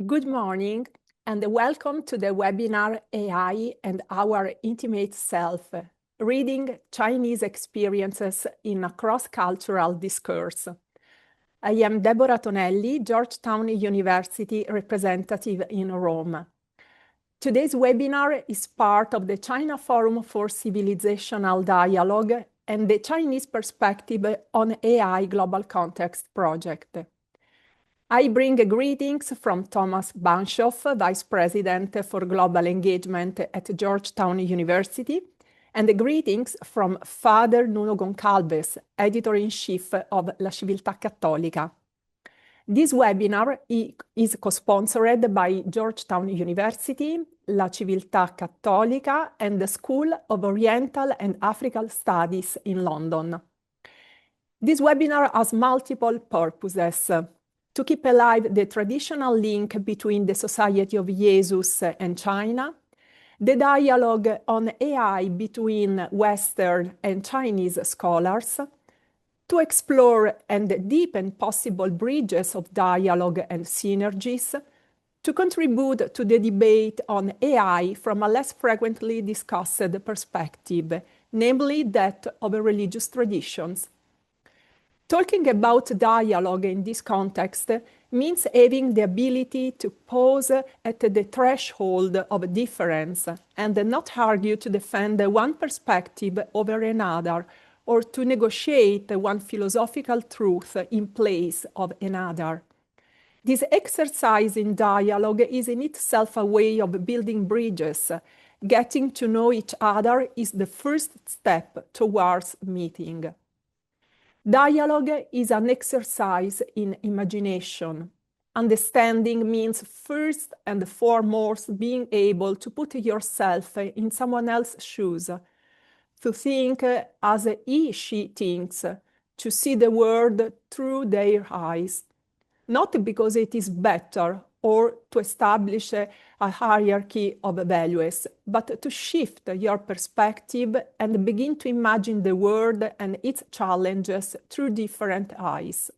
Good morning, and welcome to the webinar AI and Our Intimate Self, Reading Chinese Experiences in a Cross-Cultural Discourse. I am Deborah Tonelli, Georgetown University representative in Rome. Today's webinar is part of the China Forum for Civilizational Dialogue and the Chinese Perspective on AI Global Context project. I bring greetings from Thomas Banshoff, Vice President for Global Engagement at Georgetown University, and greetings from Father Nuno Goncalves, Editor-in-Chief of La Civiltà Cattolica. This webinar is co-sponsored by Georgetown University, La Civiltà Cattolica, and the School of Oriental and African Studies in London. This webinar has multiple purposes: to keep alive the traditional link between the Society of Jesus and China, the dialogue on AI between Western and Chinese scholars, to explore and deepen possible bridges of dialogue and synergies, to contribute to the debate on AI from a less frequently discussed perspective, namely that of religious traditions. Talking about dialogue in this context means having the ability to pause at the threshold of difference and not argue to defend one perspective over another or to negotiate one philosophical truth in place of another. This exercise in dialogue is in itself a way of building bridges. Getting to know each other is the first step towards meeting. Dialogue is an exercise in imagination. Understanding means first and foremost being able to put yourself in someone else's shoes, to think as she thinks, to see the world through their eyes, not because it is better or to establish a hierarchy of values, but to shift your perspective and begin to imagine the world and its challenges through different eyes.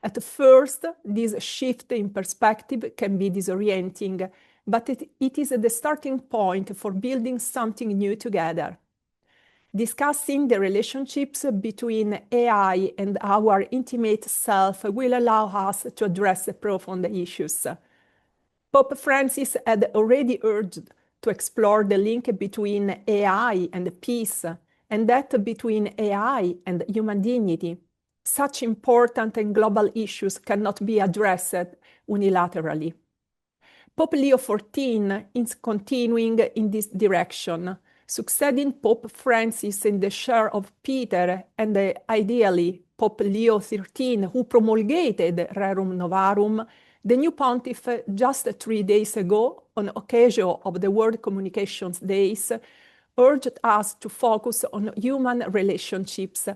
At first, this shift in perspective can be disorienting, but it is the starting point for building something new together. Discussing the relationships between AI and our intimate self will allow us to address profound issues. Pope Francis had already urged to explore the link between AI and peace, and that between AI and human dignity. Such important and global issues cannot be addressed unilaterally. Pope Leo XIV is continuing in this direction, succeeding Pope Francis in the chair of Peter and ideally Pope Leo XIII, who promulgated Rerum Novarum, the new pontiff just 3 days ago, on occasion of the World Communications Days, urged us to focus on human relationships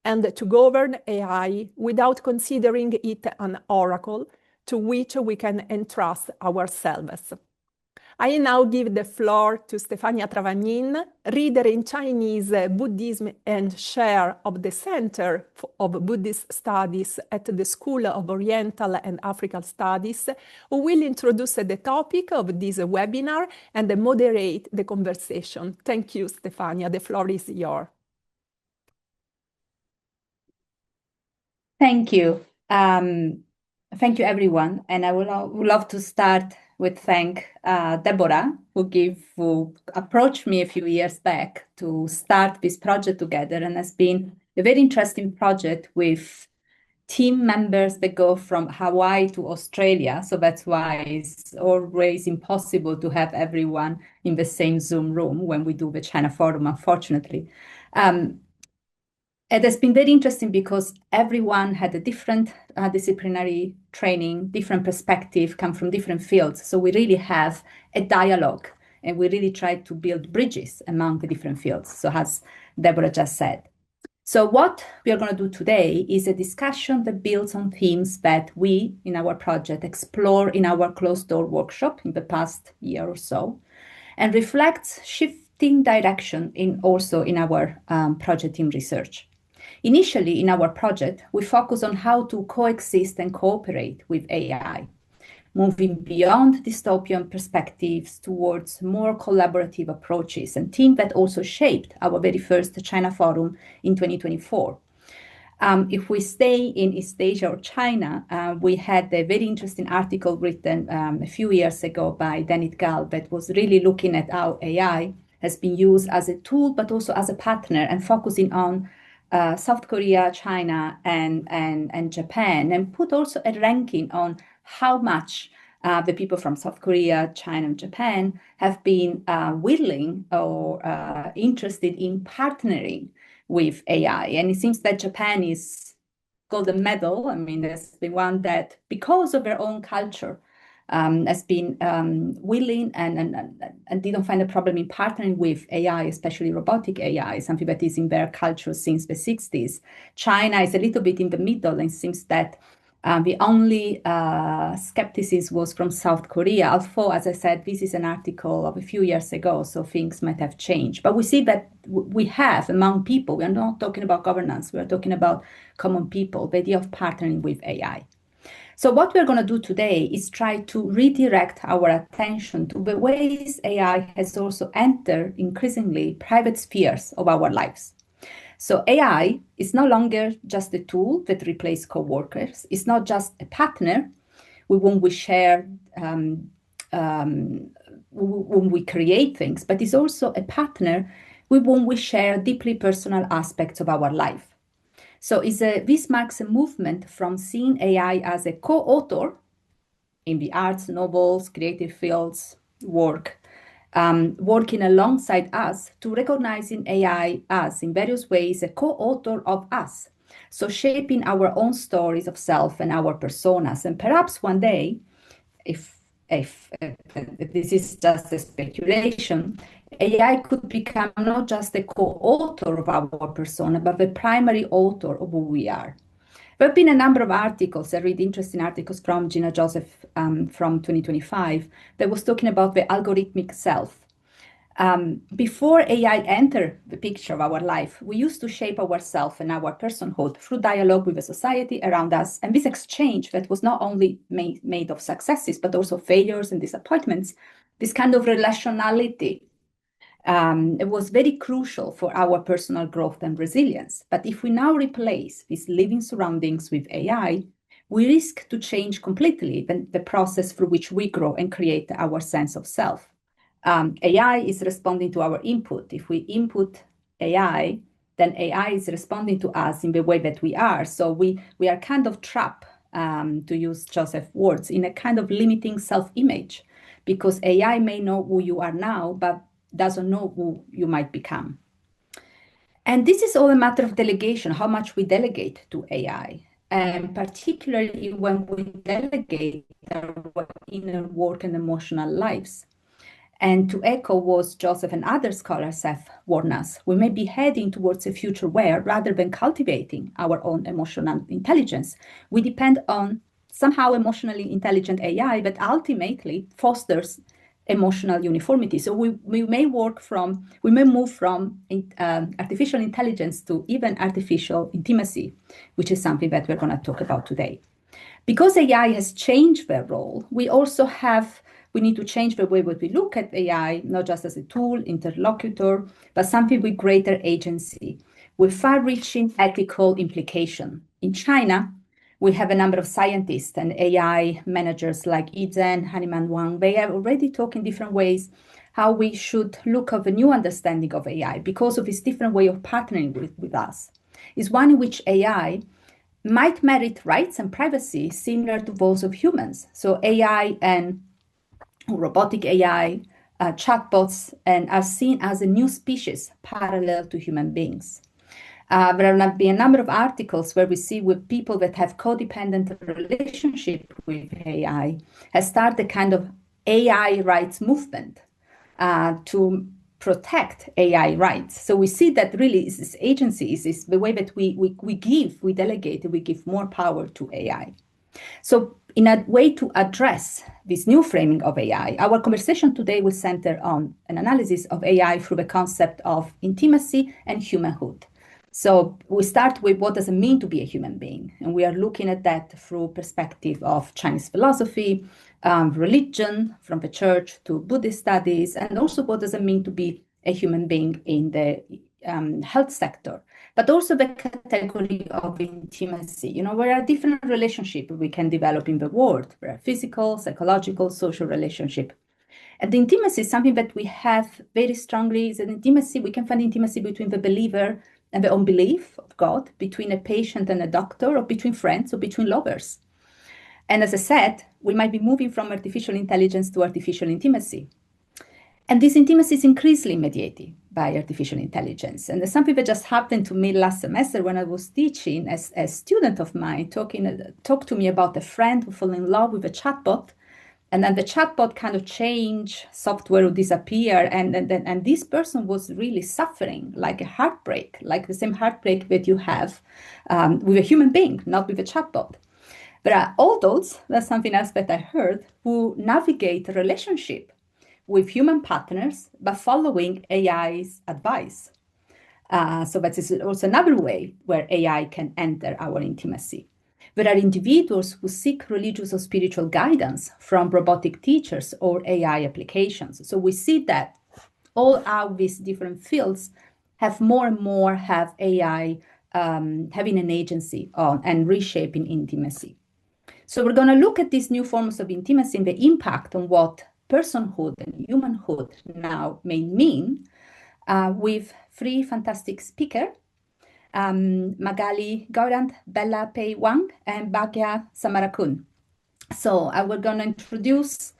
and to govern AI without considering it an oracle to which we can entrust ourselves. I now give the floor to Stefania Travagnin, reader in Chinese Buddhism and chair of the Center of Buddhist Studies at the School of Oriental and African Studies, who will introduce the topic of this webinar and moderate the conversation. Thank you, Stefania. The floor is yours. Thank you. Thank you, everyone. And I would love to start with thank Deborah, who approached me a few years back to start this project together, and has been a very interesting project with team members that go from Hawaii to Australia. So that's why it's always impossible to have everyone in the same Zoom room when we do the China Forum, unfortunately. It has been very interesting because everyone had a different disciplinary training, different perspective, come from different fields. So we really have a dialogue, and we really try to build bridges among the different fields. So as Deborah just said. So what we are going to do today is a discussion that builds on themes that we in our project explore in our closed door workshop in the past year or so, and reflects shifting direction also in our project team research. Initially, in our project, we focus on how to coexist and cooperate with AI. moving beyond dystopian perspectives towards more collaborative approaches, and theme that also shaped our very first China Forum in 2024. If we stay in East Asia or China, we had a very interesting article written a few years ago by Danit Gal that was really looking at how AI has been used as a tool, but also as a partner, and focusing on South Korea, China, and Japan, and put also a ranking on how much the people from South Korea, China, and Japan have been willing or interested in partnering with AI. And it seems that Japan is golden medal. I mean, there's the one that, because of their own culture, has been willing and didn't find a problem in partnering with AI, especially robotic AI, something that is in their culture since the 60s. China is a little bit in the middle, and it seems that the only skepticism was from South Korea, although, as I said, this is an article of a few years ago, so things might have changed. But we see that we have among people, we are not talking about governance, we are talking about common people, the idea of partnering with AI. So what we're going to do today is try to redirect our attention to the ways AI has also entered increasingly private spheres of our lives. So AI is no longer just a tool that replaces co-workers. It's not just a partner with whom we share, when we create things, but it's also a partner with whom we share deeply personal aspects of our life. So this marks a movement from seeing AI as a co-author in the arts, novels, creative fields, working alongside us, to recognizing AI as, in various ways, a co-author of us. So shaping our own stories of self and our personas. And perhaps one day, if this is just a speculation, AI could become not just the co-author of our persona, but the primary author of who we are. There have been a number of articles, I read interesting articles from Gina Joseph from 2025 that was talking about the algorithmic self. Before AI entered the picture of our life, we used to shape ourselves and our personhood through dialogue with the society around us. And this exchange that was not only made of successes, but also failures and disappointments, this kind of relationality, it was very crucial for our personal growth and resilience. But if we now replace these living surroundings with AI, we risk to change completely the process through which we grow and create our sense of self. AI is responding to our input. If we input AI, then AI is responding to us in the way that we are. So we are kind of trapped, to use Joseph's words, in a kind of limiting self-image, because AI may know who you are now, but doesn't know who you might become. And this is all a matter of delegation, how much we delegate to AI, and particularly when we delegate our inner work and emotional lives. And to echo what Joseph and other scholars have warned us, we may be heading towards a future where, rather than cultivating our own emotional intelligence, we depend on somehow emotionally intelligent AI that ultimately fosters emotional uniformity. So we may move from artificial intelligence to even artificial intimacy, which is something that we're going to talk about today. Because AI has changed their role, we need to change the way that we look at AI, not just as a tool, interlocutor, but something with greater agency, with far-reaching ethical implication. In China, we have a number of scientists and AI managers like Yi Zhen, Haniman Wang. They are already talking different ways how we should look at a new understanding of AI because of this different way of partnering with us. Is one in which AI might merit rights and privacy similar to those of humans. So AI and robotic AI, chatbots, and are seen as a new species parallel to human beings. There have been a number of articles where we see with people that have codependent relationship with AI has started a kind of AI rights movement to protect AI rights. So we see that really this agency is the way that we delegate, we give more power to AI. So in a way to address this new framing of AI, our conversation today will center on an analysis of AI through the concept of intimacy and humanhood. So we start with what does it mean to be a human being? And we are looking at that through perspective of Chinese philosophy, religion, from the church to Buddhist studies, and also what does it mean to be a human being in the health sector, but also the category of intimacy. You know, there are different relationships we can develop in the world. There are physical, psychological, social relationship. And the intimacy is something that we have very strongly. Is an intimacy, we can find intimacy between the believer and the unbelief of God, between a patient and a doctor, or between friends, or between lovers. And as I said, we might be moving from artificial intelligence to artificial intimacy. And this intimacy is increasingly mediated by artificial intelligence. And there's something that just happened to me last semester when I was teaching. As a student of mine talked to me about a friend who fell in love with a chatbot, and then the chatbot kind of changed, software would disappear, and this person was really suffering like a heartbreak, like the same heartbreak that you have with a human being, not with a chatbot. There are adults, that's something else that I heard, who navigate a relationship with human partners by following AI's advice. So that is also another way where AI can enter our intimacy. There are individuals who seek religious or spiritual guidance from robotic teachers or AI applications. So we see that all of these different fields have more and more have AI having an agency on and reshaping intimacy. So we're going to look at these new forms of intimacy and the impact on what personhood and humanhood now may mean with three fantastic speakers. Magali Gaurand, Bella Pei Wang, and Bhagya Samarakun. So we're going to introduce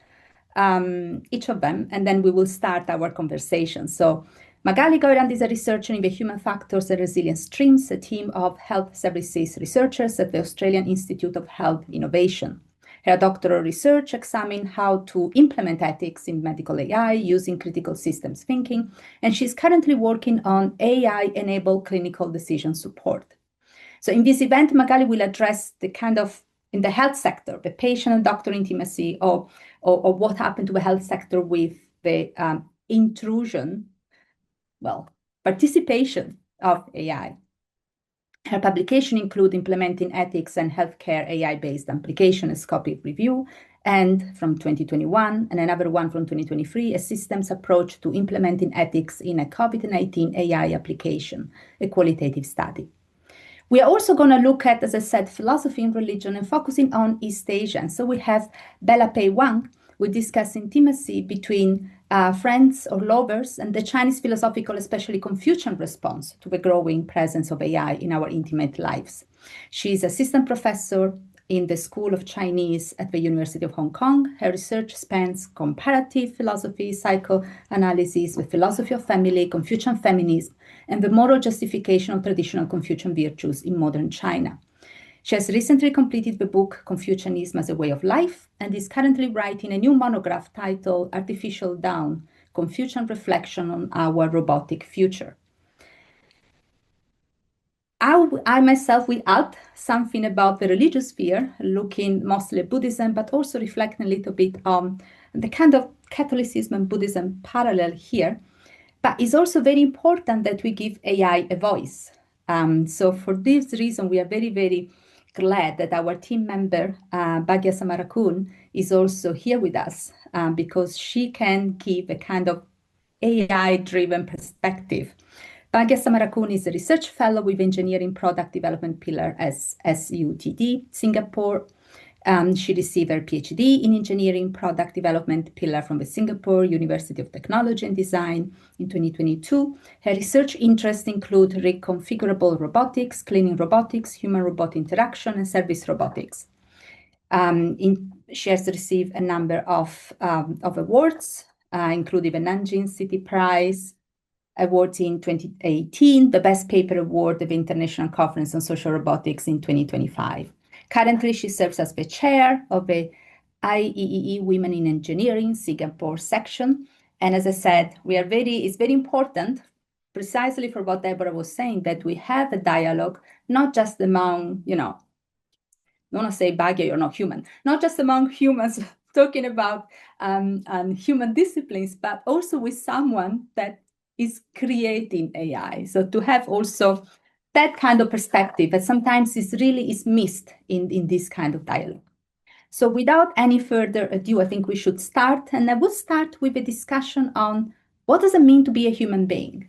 each of them, and then we will start our conversation. So Magali Gaurand is a researcher in the Human Factors and Resilience streams, a team of health services researchers at the Australian Institute of Health Innovation. Her doctoral research examined how to implement ethics in medical AI using critical systems thinking, and she's currently working on AI-enabled clinical decision support. So in this event, Magali will address the kind of, in the health sector, the patient and doctor intimacy, or what happened to the health sector with the participation of AI. Her publication include Implementing Ethics and Healthcare AI-Based Application, a Scoping Review, and from 2021, and another one from 2023, a systems approach to implementing ethics in a COVID-19 AI application, a qualitative study. We are also going to look at, as I said, philosophy and religion, and focusing on East Asia. And so we have Bella Pei Wang. We discuss intimacy between friends or lovers and the Chinese philosophical, especially Confucian response to the growing presence of AI in our intimate lives. She is assistant professor in the School of Chinese at the University of Hong Kong. Her research spans comparative philosophy, psychoanalysis, the philosophy of family, Confucian feminism, and the moral justification of traditional Confucian virtues in modern China. She has recently completed the book Confucianism as a Way of Life and is currently writing a new monograph titled Artificial Dawn, Confucian Reflection on Our Robotic Future. I myself will add something about the religious sphere, looking mostly at Buddhism, but also reflecting a little bit on the kind of Catholicism and Buddhism parallel here. But it's also very important that we give AI a voice. So for this reason, we are very, very glad that our team member, Bhagya Samarakun, is also here with us because she can give a kind of AI-driven perspective. Bhagya Samarakun is a research fellow with Engineering Product Development Pillar at SUTD, Singapore. She received her PhD in Engineering Product Development Pillar from the Singapore University of Technology and Design in 2022. Her research interests include reconfigurable robotics, cleaning robotics, human-robot interaction, and service robotics. She has received a number of awards, including the Nanjing City Prize, awards in 2018, the Best Paper Award of the International Conference on Social Robotics in 2025. Currently, she serves as the chair of the IEEE Women in Engineering Singapore section. And as I said, it's very important, precisely for what Deborah was saying, that we have a dialogue, not just among, I don't want to say Bhagya, you're not human, not just among humans talking about human disciplines, but also with someone that is creating AI. So to have also that kind of perspective that sometimes is missed in this kind of dialogue. So without any further ado, I think we should start, and I will start with a discussion on what does it mean to be a human being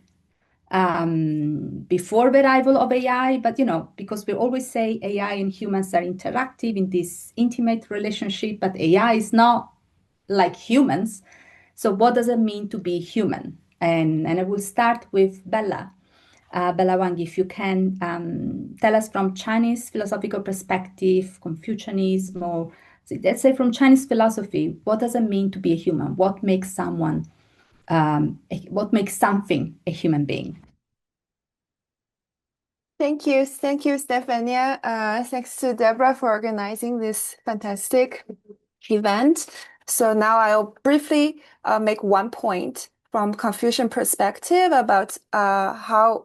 before the arrival of AI, but because we always say AI and humans are interactive in this intimate relationship, but AI is not like humans. So what does it mean to be human? And I will start with Bella. Bella Wang, if you can tell us from Chinese philosophical perspective, Confucianism, or let's say from Chinese philosophy, what does it mean to be a human? What makes something a human being? Thank you, Stefania. Thanks to Deborah for organizing this fantastic event. So now I'll briefly make one point from Confucian perspective about how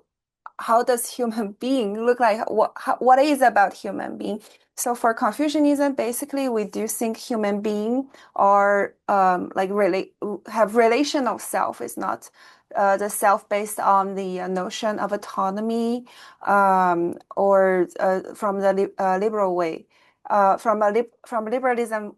does human being look like? What is about human being? So for Confucianism, basically, we do think human being are really have relational self. It's not the self based on the notion of autonomy or from the liberal way, from liberalism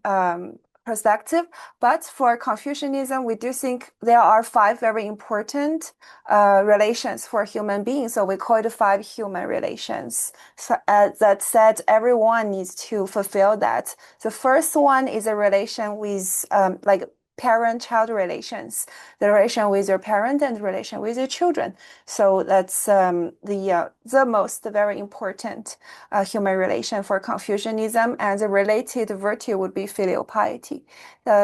perspective. But for Confucianism, we do think there are 5 very important relations for human beings. So we call it 5 human relations. So, that said, everyone needs to fulfill that. The first one is a relation with parent-child relations, the relation with your parent and the relation with your children. So that's the most very important human relation for Confucianism, and the related virtue would be filial piety.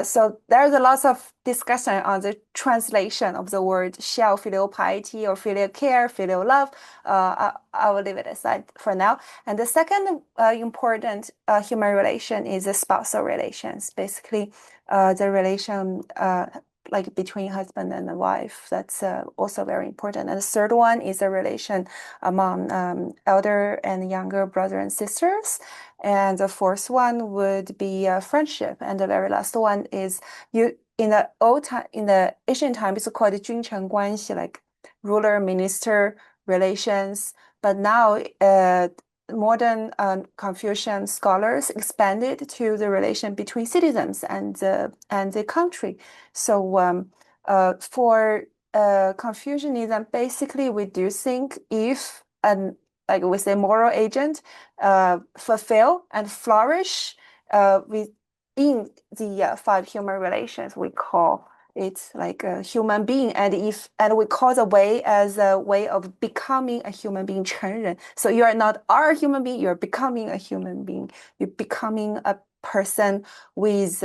So there's a lot of discussion on the translation of the word shell, filial piety, or filial care, filial love. I will leave it aside for now. And the second important human relation is the spousal relations, basically the relation between husband and wife. That's also very important. And the third one is a relation among elder and younger brother and sisters. And the fourth one would be friendship. And the very last one is in the ancient time, it's called 君臣关系, like ruler minister relations. But now modern Confucian scholars expanded to the relation between citizens and the country. So for Confucianism, basically, we do think if like we say, moral agent fulfill and flourish within the 5 human relations, we call it's like a human being, and we call the way as a way of becoming a human being, 成人. So you are not a human being, you're becoming a human being. You're becoming a person with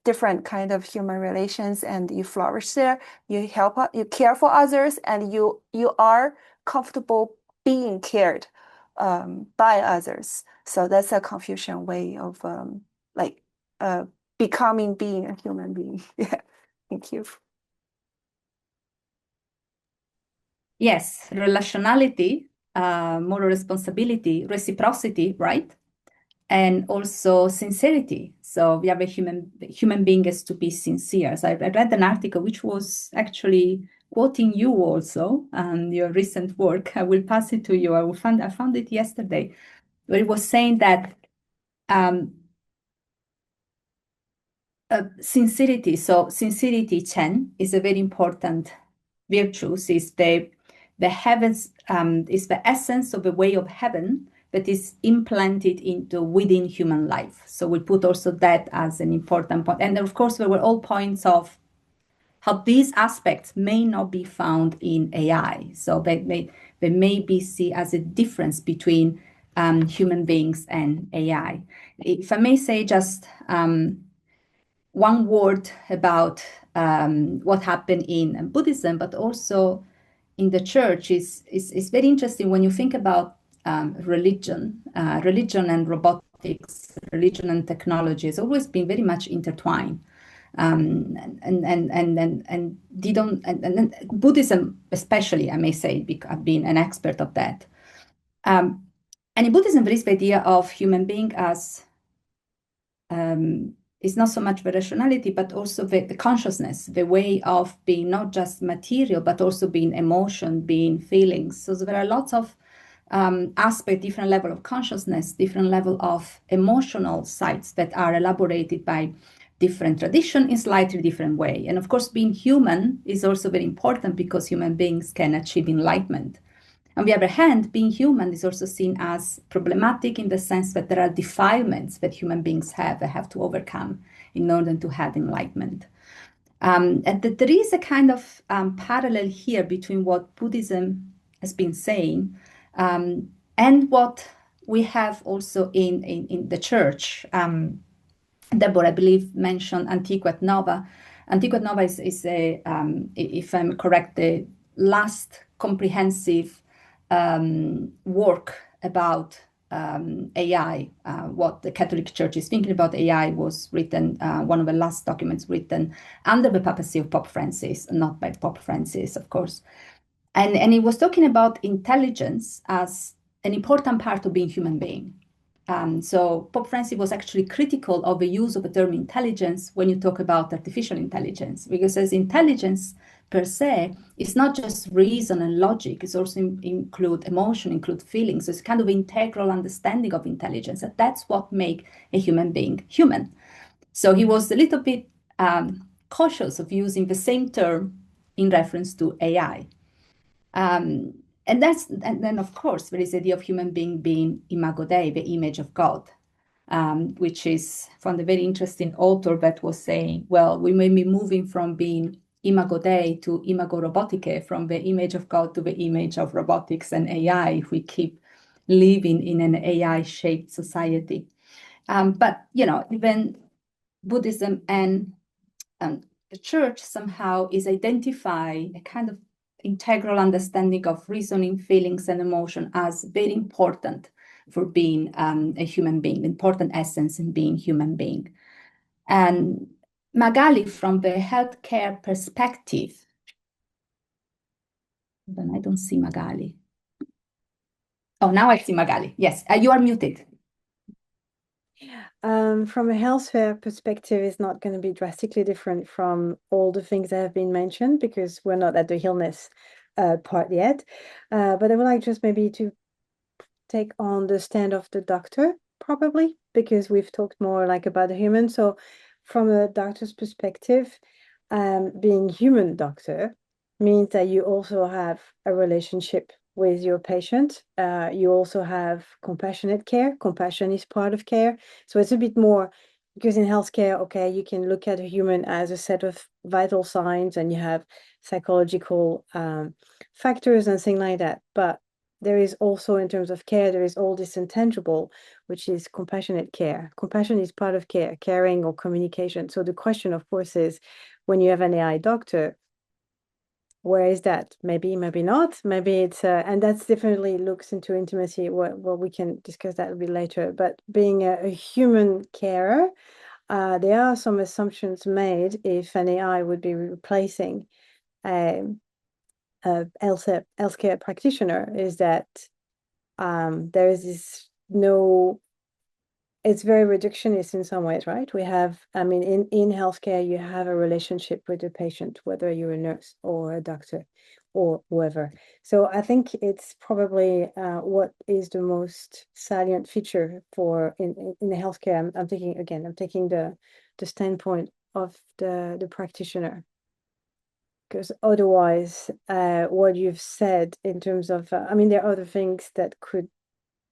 different kind of human relations, and you flourish there. You care for others, and you are comfortable being cared by others. So that's a Confucian way of being a human being. Yeah, thank you. Yes, relationality, moral responsibility, reciprocity, right? And also sincerity. So we have a human being has to be sincere. So I read an article which was actually quoting you also, your recent work. I will pass it to you. I found it yesterday, where it was saying that sincerity. So sincerity, Chen, is a very important virtue. Is the heavens is the essence of a way of heaven that is implanted within human life. So we put also that as an important point. And of course, there were all points of how these aspects may not be found in AI. So they may be seen as a difference between human beings and AI. If I may say just one word about what happened in Buddhism, but also in the church is very interesting when you think about religion and robotics, religion and technology has always been very much intertwined. And Buddhism, especially, I may say, I've been an expert of that. And in Buddhism, there is the idea of human being as is not so much the rationality, but also the consciousness, the way of being not just material, but also being emotion, being feelings. So there are lots of aspects, different level of consciousness, different level of emotional sides that are elaborated by different tradition in slightly different way. And of course, being human is also very important because human beings can achieve enlightenment. On the other hand, being human is also seen as problematic in the sense that there are defilements that human beings have to overcome in order to have enlightenment. And that there is a kind of parallel here between what Buddhism has been saying and what we have also in the church. Deborah, I believe, mentioned Antiquae Nova. Antiquae Nova is a, if I'm correct, the last comprehensive work about AI. What the Catholic Church is thinking about AI was written, one of the last documents written under the papacy of Pope Francis, not by Pope Francis, of course. And it was talking about intelligence as an important part of being human being. So Pope Francis was actually critical of the use of the term intelligence when you talk about artificial intelligence, because as intelligence per se is not just reason and logic, it's also include emotion, include feelings. So it's kind of integral understanding of intelligence, and that's what makes a human being human. So he was a little bit cautious of using the same term in reference to AI. And then, of course, there is the idea of human being imago Dei, the image of God, which is from the very interesting author that was saying, well, we may be moving from being imago Dei to imago roboticae, from the image of God to the image of robotics and AI, if we keep living in an AI-shaped society. But, even Buddhism and the church somehow is identifying a kind of integral understanding of reasoning, feelings, and emotion as very important for being a human being, important essence in being human being. And Magali, from the healthcare perspective, then I don't see Magali. Oh, now I see Magali. Yes, you are muted. From a healthcare perspective, it's not going to be drastically different from all the things that have been mentioned because we're not at the illness part yet. But I would like just maybe to take on the stand of the doctor, probably, because we've talked more like about the human. So from a doctor's perspective, being human doctor means that you also have a relationship with your patient. You also have compassionate care. Compassion is part of care. So it's a bit more, because in healthcare, okay, you can look at a human as a set of vital signs and you have psychological factors and things like that. But there is also, in terms of care, there is all this intangible, which is compassionate care. Compassion is part of care, caring or communication. So the question, of course, is when you have an AI doctor, where is that? Maybe, maybe not. Maybe it's, and that's definitely looks into intimacy. Well, we can discuss that a bit later. But being a human carer, there are some assumptions made if an AI would be replacing a healthcare practitioner, is that there is this it's very reductionist in some ways, right? We have, I mean, in healthcare, you have a relationship with the patient, whether you're a nurse or a doctor or whoever. So I think it's probably what is the most salient feature for in the healthcare. I'm thinking, again, I'm taking the standpoint of the practitioner. Because otherwise, what you've said in terms of, I mean, there are other things that could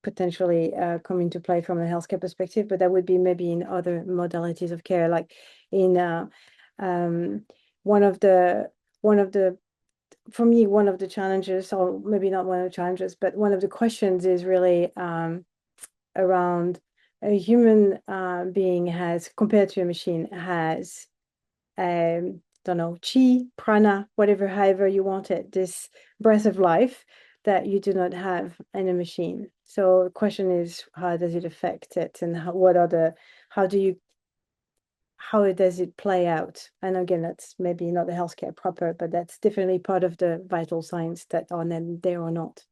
potentially come into play from a healthcare perspective, but that would be maybe in other modalities of care, like in one of the for me, one of the challenges, or maybe not one of the challenges, but one of the questions is really around a human being has, compared to a machine, has don't know, chi, prana, whatever, however you want it, this breath of life that you do not have in a machine. So the question is, how does it affect it, and how does it play out? And again, that's maybe not the healthcare proper, but that's definitely part of the vital signs that are then there or not.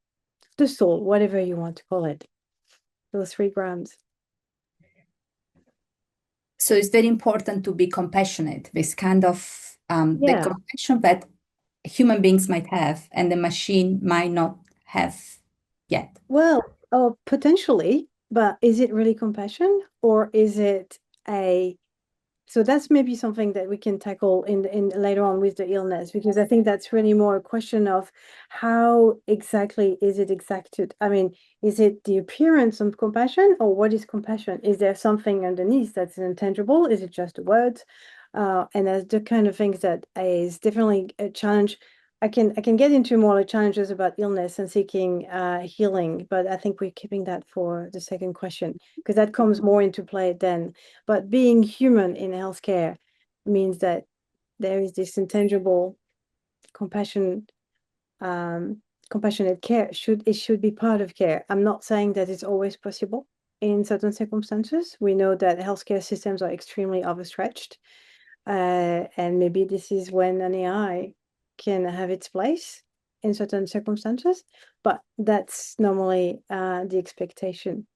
The soul, whatever you want to call it, those 3 grams. So it's very important to be compassionate, this kind of the compassion that human beings might have and the machine might not have yet. Well, oh, potentially, but is it really compassion or is it so that's maybe something that we can tackle in later on with the illness, because I think that's really more a question of how exactly is it exacted? I mean, is it the appearance of compassion, or what is compassion? Is there something underneath that's intangible? Is it just a word? And that's the kind of things that is definitely a challenge. I can get into more like challenges about illness and seeking healing, but I think we're keeping that for the second question, because that comes more into play then. But being human in healthcare means that there is this intangible compassion, compassionate care. It should be part of care. I'm not saying that it's always possible in certain circumstances. We know that healthcare systems are extremely overstretched, and maybe this is when an AI can have its place in certain circumstances, but that's normally the expectation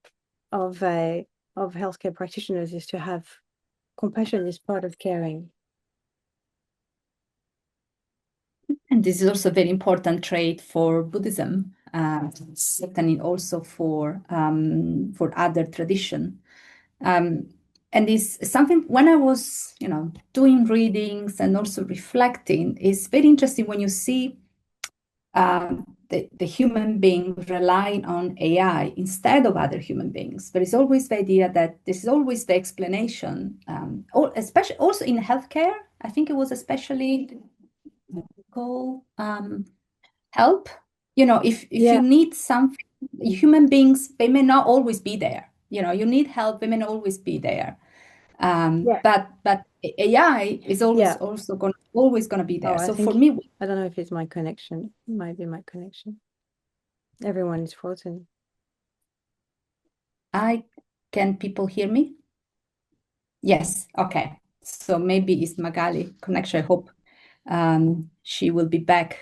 of healthcare practitioners, is to have compassion is part of caring. And this is also a very important trait for Buddhism, certainly also for other tradition. And it's something, when I was, doing readings and also reflecting, it's very interesting when you see the human being relying on AI instead of other human beings. There is always the idea that this is always the explanation, or especially also in healthcare. I think it was especially medical help. If you need something, human beings, they may not always be there. You need help, they may not always be there. But AI is always always going to be there. Oh, so for me, I don't know if it's my connection. It might be my connection. Everyone is frozen. Can people hear me? Yes. Okay. So maybe it's Magali connection. I hope she will be back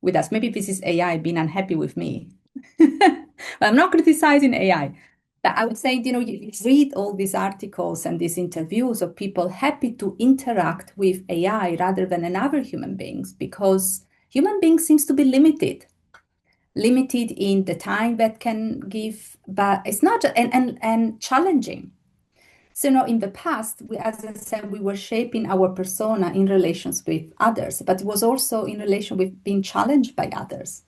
with us. Maybe this is AI being unhappy with me. But I'm not criticizing AI. But I would say, you read all these articles and these interviews of people happy to interact with AI rather than another human beings, because human beings seems to be limited in the time that can give, but it's not, and challenging. So, in the past, as I said, we were shaping our persona in relations with others, but it was also in relation with being challenged by others.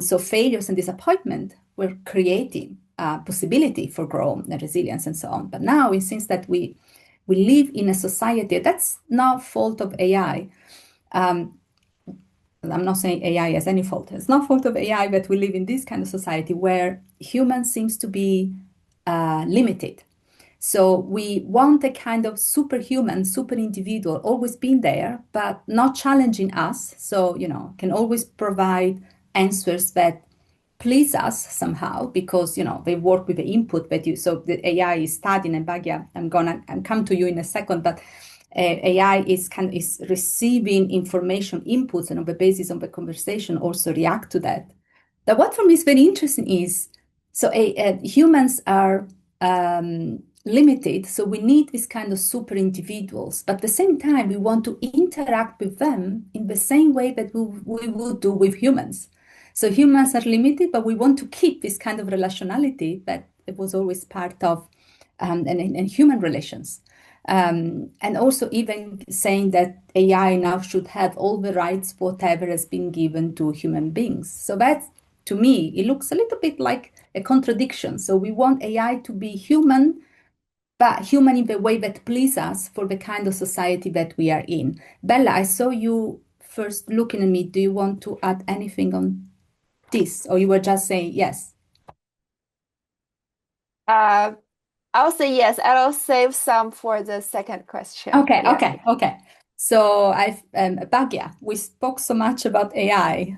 So failures and disappointment were creating possibility for growth and resilience and so on. But now it seems that we live in a society that's not fault of AI. I'm not saying AI has any fault. It's not fault of AI that we live in this kind of society where humans seems to be limited. So we want a kind of superhuman, super individual, always being there, but not challenging us. So, can always provide answers that please us somehow, because, they work with the input that so the AI is studying, and Bhagya, I'm come to you in a second, but AI is receiving information inputs, and on the basis of the conversation also react to that. But what for me is very interesting is, so humans are limited, so we need this kind of super individuals, but at the same time we want to interact with them in the same way that we would do with humans. So humans are limited, but we want to keep this kind of relationality that it was always part of and human relations. And also even saying that AI now should have all the rights, whatever has been given to human beings. So that, to me, it looks a little bit like a contradiction. So we want AI to be human, but human in the way that please us for the kind of society that we are in. Bella, I saw you first looking at me. Do you want to add anything on this, or you were just saying yes? I'll say yes. I'll save some for the second question. Okay. So Bhagya, we spoke so much about AI.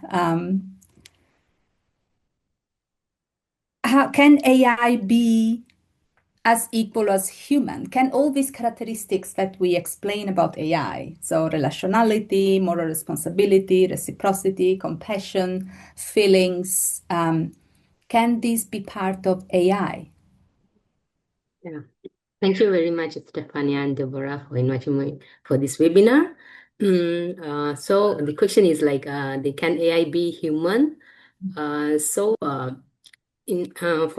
How can AI be as equal as human? Can all these characteristics that we explain about AI, so relationality, moral responsibility, reciprocity, compassion, feelings, can these be part of AI? Yeah. Thank you very much, Stefania and Deborah, for inviting me for this webinar. So the question is like, can AI be human? For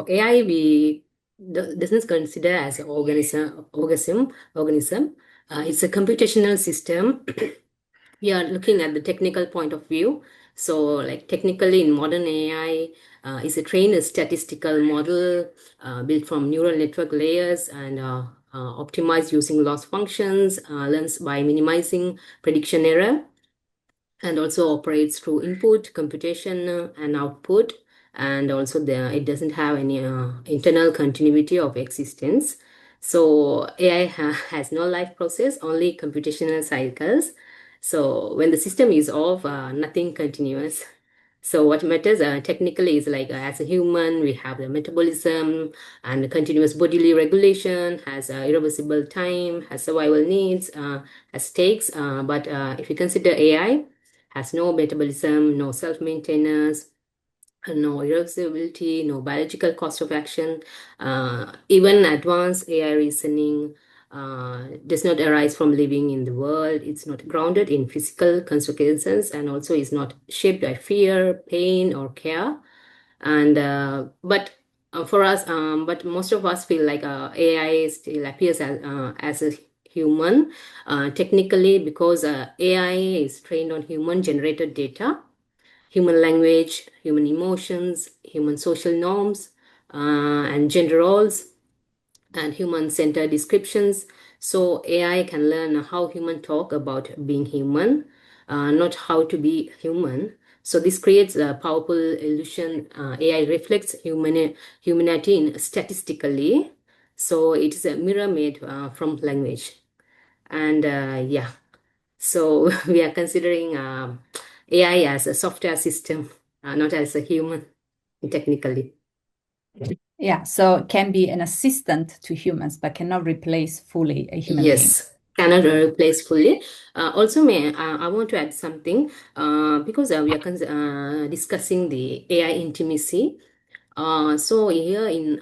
AI, we doesn't consider as an organism. It's a computational system. We are looking at the technical point of view. So, like technically in modern AI, is a trained statistical model built from neural network layers and optimized using loss functions, learns by minimizing prediction error, and also operates through input, computation, and output. And also it doesn't have any internal continuity of existence. So AI has no life process, only computational cycles. So when the system is off, nothing continuous. So what matters technically is like as a human, we have the metabolism and continuous bodily regulation, has irreversible time, has survival needs, has stakes. But if you consider AI, has no metabolism, no self-maintenance, no irreversibility, no biological cost of action. Even advanced AI reasoning does not arise from living in the world. It's not grounded in physical consequences and also is not shaped by fear, pain, or care. And but for us, but most of us feel like AI still appears as a human, technically because AI is trained on human-generated data, human language, human emotions, human social norms, and gender roles, and human-centered descriptions. So AI can learn how humans talk about being human, not how to be human. So this creates a powerful illusion. AI reflects humanity statistically. So it is a mirror made from language. And yeah, so we are considering AI as a software system, not as a human, technically. Yeah, so it can be an assistant to humans, but cannot replace fully a human being. Yes, cannot replace fully. Also, I want to add something because we are discussing the AI intimacy. So here in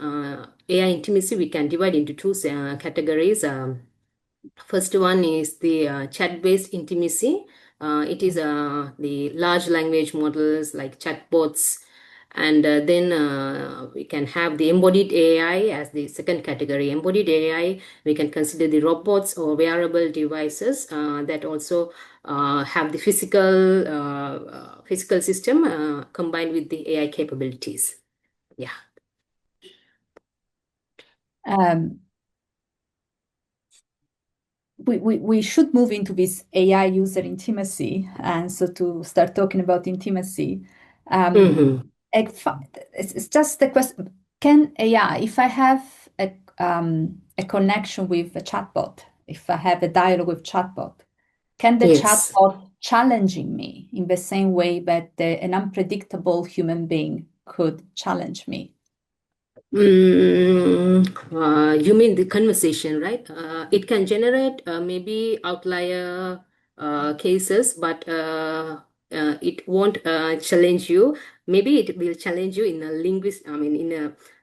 AI intimacy, we can divide into two categories. First one is the chat-based intimacy. It is the large language models like chatbots. And then we can have the embodied AI as the second category. Embodied AI, we can consider the robots or wearable devices that also have the physical system combined with the AI capabilities. Yeah. We should move into this AI user intimacy, and so to start talking about intimacy. It's just the question: can AI, if I have a connection with a chatbot, if I have a dialogue with chatbot, can the chatbot challenging me in the same way that an unpredictable human being could challenge me? You mean the conversation, right? It can generate maybe outlier cases, but it won't challenge you. Maybe it will challenge you in a in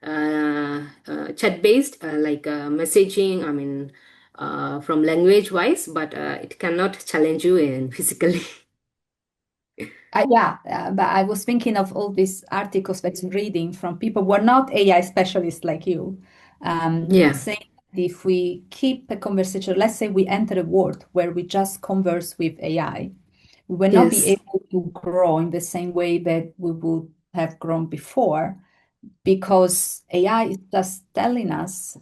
a chat-based like messaging, from language-wise, but it cannot challenge you in physically. But I was thinking of all these articles that I'm reading from people who are not AI specialists like you, saying if we keep a conversation, let's say we enter a world where we just converse with AI, we will not be able to grow in the same way that we would have grown before, because AI is just telling us,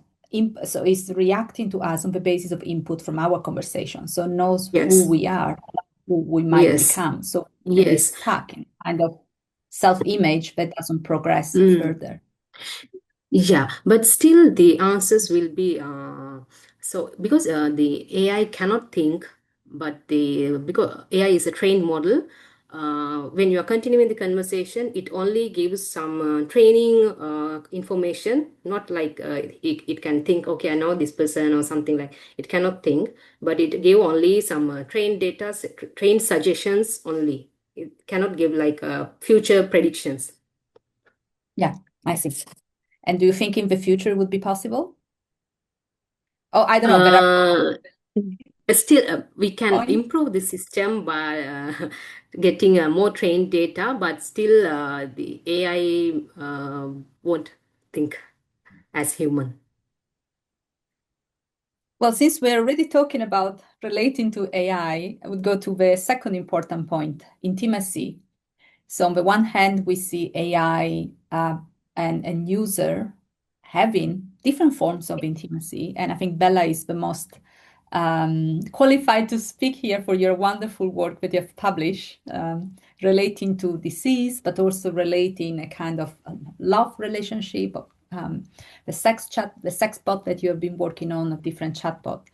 so it's reacting to us on the basis of input from our conversation, so knows who we are, who we might become. So it's stuck in kind of self-image that doesn't progress further. Yeah, but still the answers will be so because the AI cannot think, but because AI is a trained model, when you are continuing the conversation, it only gives some training information, not like it can think, okay, I know this person or something like. It cannot think, but it gave only some trained data, trained suggestions only. It cannot give like future predictions. Yeah, I see. And do you think in the future it would be possible? Oh, I don't know, but Still, we can point. improve the system by getting more trained data, but still, the AI won't think as human. Well, since we're already talking about relating to AI, I would go to the second important point, intimacy. So on the one hand, we see AI and user having different forms of intimacy. And I think Bella is the most qualified to speak here for your wonderful work that you have published relating to disease, but also relating a kind of love relationship, the sex bot that you have been working on, a different chatbot.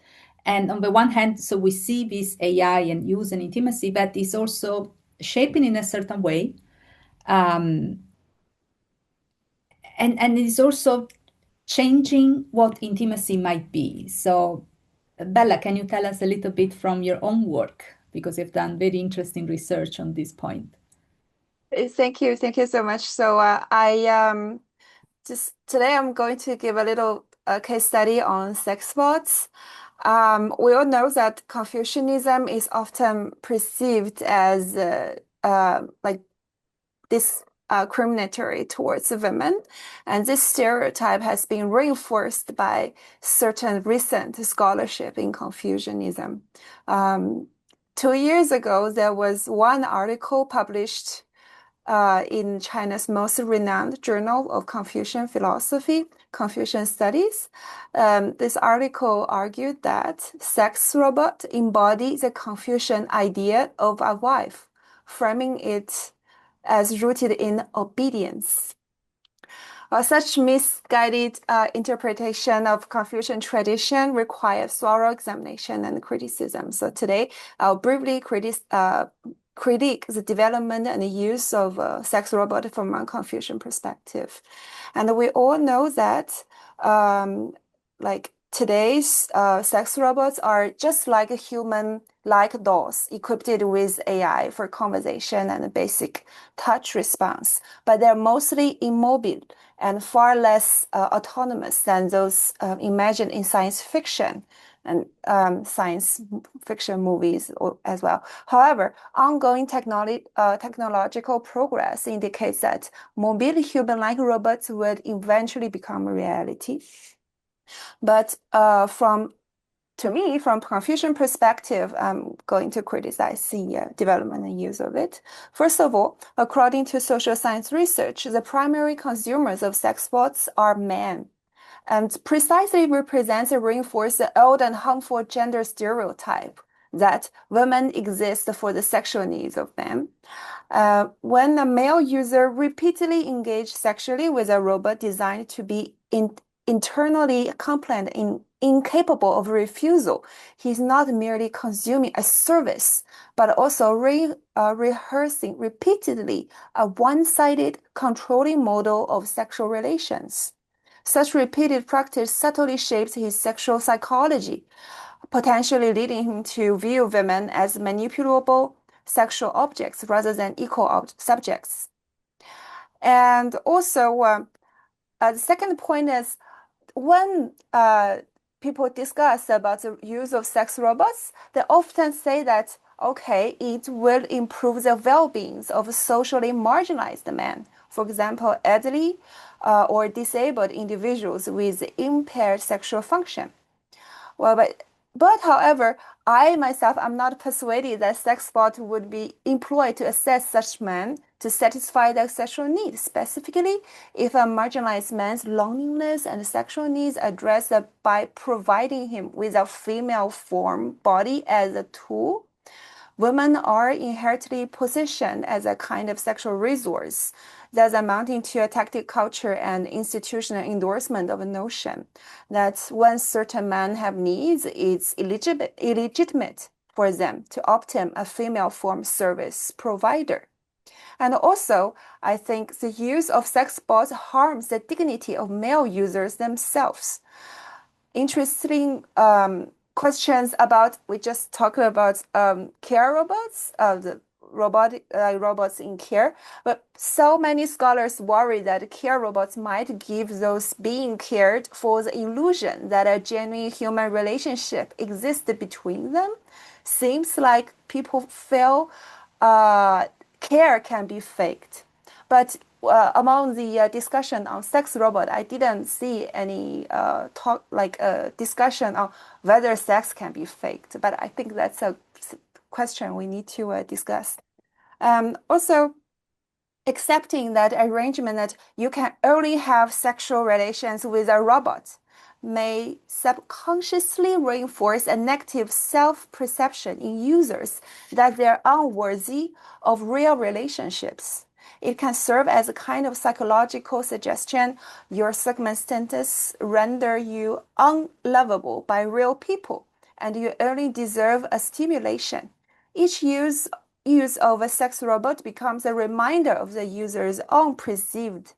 And on the one hand, so we see this AI and use and intimacy that is also shaping in a certain way. And it's also changing what intimacy might be. So, Bella, can you tell us a little bit from your own work? Because you've done very interesting research on this point. Thank you so much. So I just today I'm going to give a little case study on sex bots. We all know that Confucianism is often perceived as like discriminatory towards women, and this stereotype has been reinforced by certain recent scholarship in Confucianism. 2 years ago, there was one article published in China's most renowned journal of Confucian philosophy, Confucian Studies. This article argued that sex robot embody the Confucian idea of a wife, framing it as rooted in obedience. Such misguided interpretation of Confucian tradition requires thorough examination and criticism. So today, I'll briefly critique the development and the use of sex robot from a Confucian perspective. And we all know that like today's sex robots are just like human-like dolls equipped with AI for conversation and basic touch response, but they're mostly immobile and far less autonomous than those imagined in science fiction and science fiction movies as well. However, ongoing technological progress indicates that mobile human-like robots would eventually become a reality. But from Confucian perspective, I'm going to criticize the development and use of it. First of all, according to social science research, the primary consumers of sex bots are men, and precisely represents and reinforces the old and harmful gender stereotype that women exist for the sexual needs of men. When a male user repeatedly engages sexually with a robot designed to be internally compliant and incapable of refusal, he's not merely consuming a service, but also rehearsing repeatedly a one-sided controlling model of sexual relations. Such repeated practice subtly shapes his sexual psychology, potentially leading him to view women as manipulable sexual objects rather than equal subjects. And also, the second point is when people discuss about the use of sex robots, they often say that, okay, it will improve the well-being of socially marginalized men. For example, elderly or disabled individuals with impaired sexual function. Well, but however, I myself am not persuaded that sex bot would be employed to assess such men to satisfy their sexual needs, specifically if a marginalized man's loneliness and sexual needs addressed by providing him with a female form body as a tool. Women are inherently positioned as a kind of sexual resource, thus amounting to a tactic culture and institutional endorsement of a notion that when certain men have needs, it's illegitimate for them to obtain a female form service provider. And also, I think the use of sex bots harms the dignity of male users themselves. Interesting questions about, we just talked about care robots, robots in care, but so many scholars worry that care robots might give those being cared for the illusion that a genuine human relationship exists between them. Seems like people feel care can be faked. But among the discussion on sex robot, I didn't see any discussion on whether sex can be faked. But I think that's a question we need to discuss. Also, accepting that arrangement that you can only have sexual relations with a robot may subconsciously reinforce a negative self-perception in users that they're unworthy of real relationships. It can serve as a kind of psychological suggestion. Your circumstances render you unlovable by real people, and you only deserve a stimulation. Each use of a sex robot becomes a reminder of the user's own perceived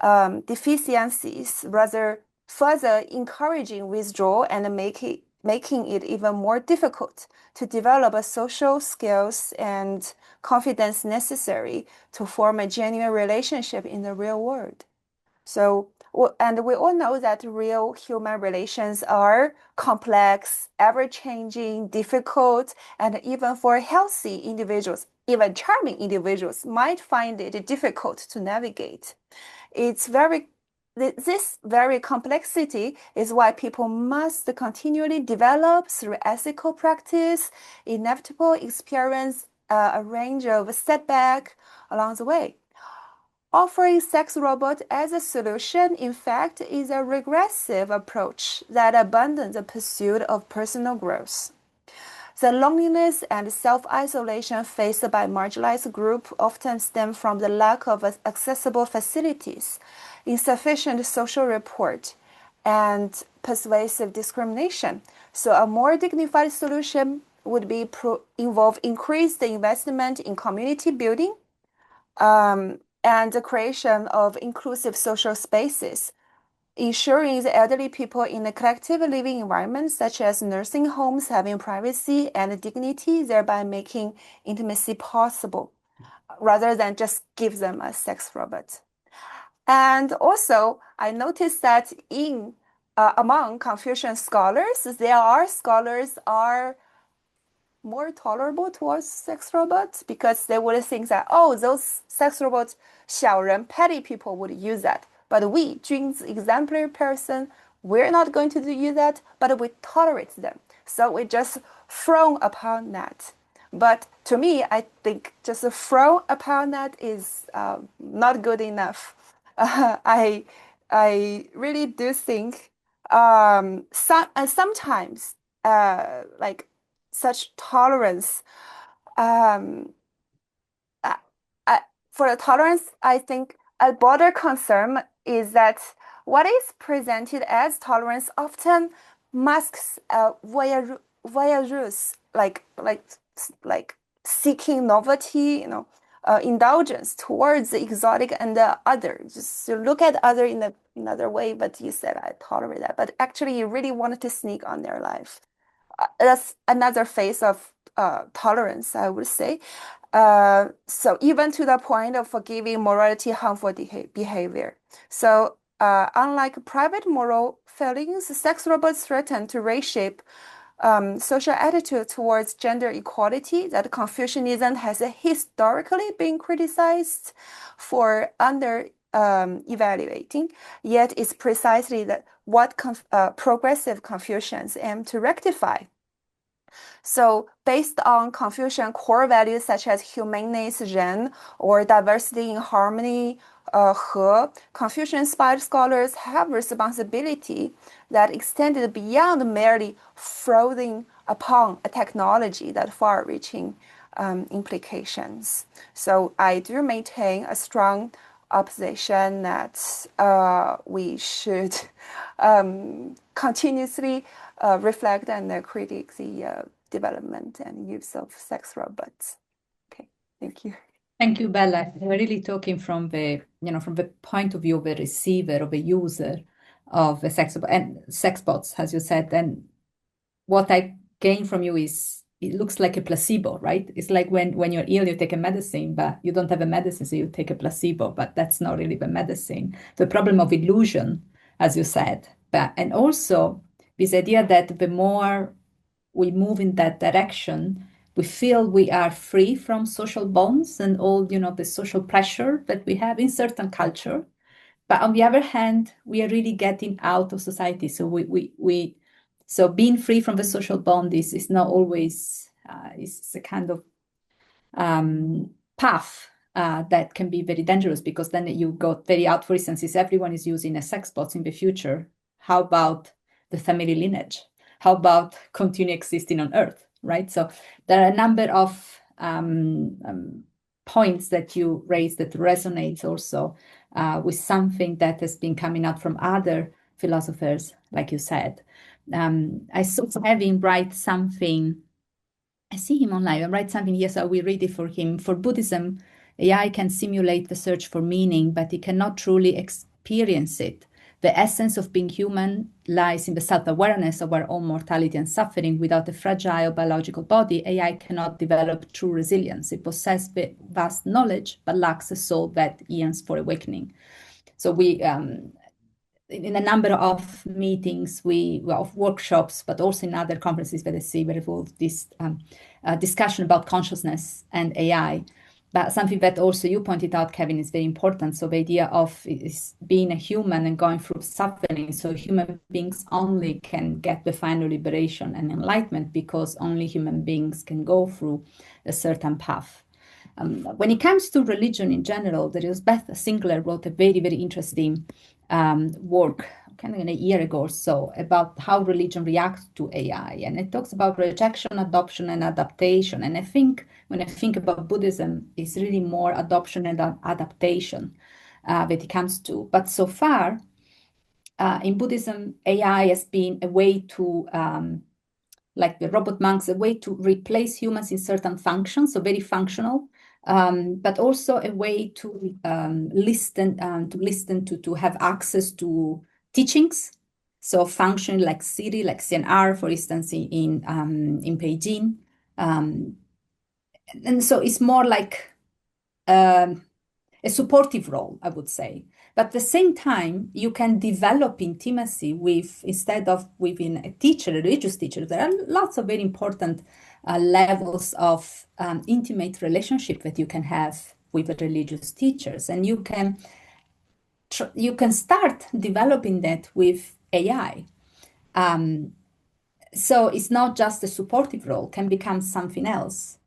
deficiencies, rather further encouraging withdrawal and making it even more difficult to develop a social skills and confidence necessary to form a genuine relationship in the real world. So, and we all know that real human relations are complex, ever-changing, difficult, and even for healthy individuals, even charming individuals might find it difficult to navigate. This very complexity is why people must continually develop through ethical practice, inevitable experience, a range of setbacks along the way. Offering sex robot as a solution, in fact, is a regressive approach that abandons the pursuit of personal growth. The loneliness and self-isolation faced by marginalized groups often stem from the lack of accessible facilities, insufficient social support, and pervasive discrimination. So a more dignified solution would be involve increased investment in community building, and the creation of inclusive social spaces, ensuring the elderly people in a collective living environment, such as nursing homes, having privacy and dignity, thereby making intimacy possible, rather than just give them a sex robot. And also, I noticed that among Confucian scholars, there are scholars are more tolerable towards sex robots because they would think that, oh, those sex robots, 小人, petty people would use that. But we, Jun's exemplary person, we're not going to use that, but we tolerate them. So we just frown upon that. But to me, I think just a frown upon that is not good enough. I really do think sometimes like such tolerance. For the tolerance, I think a broader concern is that what is presented as tolerance often masks voyeurs, like seeking novelty, indulgence towards the exotic and the other. Just to look at other in another way, but you said I tolerate that. But actually, you really wanted to sneak on their life. That's another phase of tolerance, I would say. So even to the point of forgiving morality harmful behavior. So unlike private moral failings, sex robots threaten to reshape social attitude towards gender equality that Confucianism has historically been criticized for evaluating. Yet it's precisely what progressive Confucians aim to rectify. So based on Confucian core values such as humaneness, Ren, or diversity in harmony, He, Confucian-inspired scholars have responsibility that extended beyond merely frowning upon a technology that far-reaching implications. So I do maintain a strong opposition that we should continuously reflect and critique the development and use of sex robots. Okay, thank you. Thank you, Bella. We're really talking from the point of view of a receiver, of a user of a sex bots, as you said. And what I gain from you is it looks like a placebo, right? It's like when you're ill, you take a medicine, but you don't have a medicine, so you take a placebo, but that's not really the medicine. The problem of illusion, as you said, and also this idea that the more we move in that direction, we feel we are free from social bonds and all, the social pressure that we have in certain culture. But on the other hand, we are really getting out of society. So so being free from the social bond is not always is a kind of path that can be very dangerous, because then you go very out. For instance, if everyone is using a sex bot in the future, how about the family lineage? How about continue existing on Earth, right? So there are a number of points that you raised that resonates also with something that has been coming out from other philosophers, like you said. I saw Kevin write something. I see him online. I write something. Yes, I will read it for him. For Buddhism, AI can simulate the search for meaning, but it cannot truly experience it. The essence of being human lies in the self-awareness of our own mortality and suffering. Without a fragile biological body, AI cannot develop true resilience. It possesses vast knowledge, but lacks a soul that yearns for awakening. So we, in a number of meetings, of workshops, but also in other conferences that I see where involved this discussion about consciousness and AI. But something that also you pointed out, Kevin, is very important. So the idea of is being a human and going through suffering. So human beings only can get the final liberation and enlightenment because only human beings can go through a certain path. When it comes to religion in general, there is Beth Sinclair wrote a very, very interesting work kind of a year ago or so about how religion reacts to AI. And it talks about rejection, adoption, and adaptation. And I think when I think about Buddhism, it's really more adoption and adaptation that it comes to. But so far, in Buddhism, AI has been a way to, like the robot monks, a way to replace humans in certain functions, so very functional. But also a way to listen, to have access to teachings. So function like Siri, like CNR, for instance, in Beijing. And so it's more like a supportive role, I would say. But at the same time, you can develop intimacy with, instead of within a teacher, a religious teacher, there are lots of very important levels of intimate relationship that you can have with the religious teachers. And you can start developing that with AI. So it's not just a supportive role, can become something else.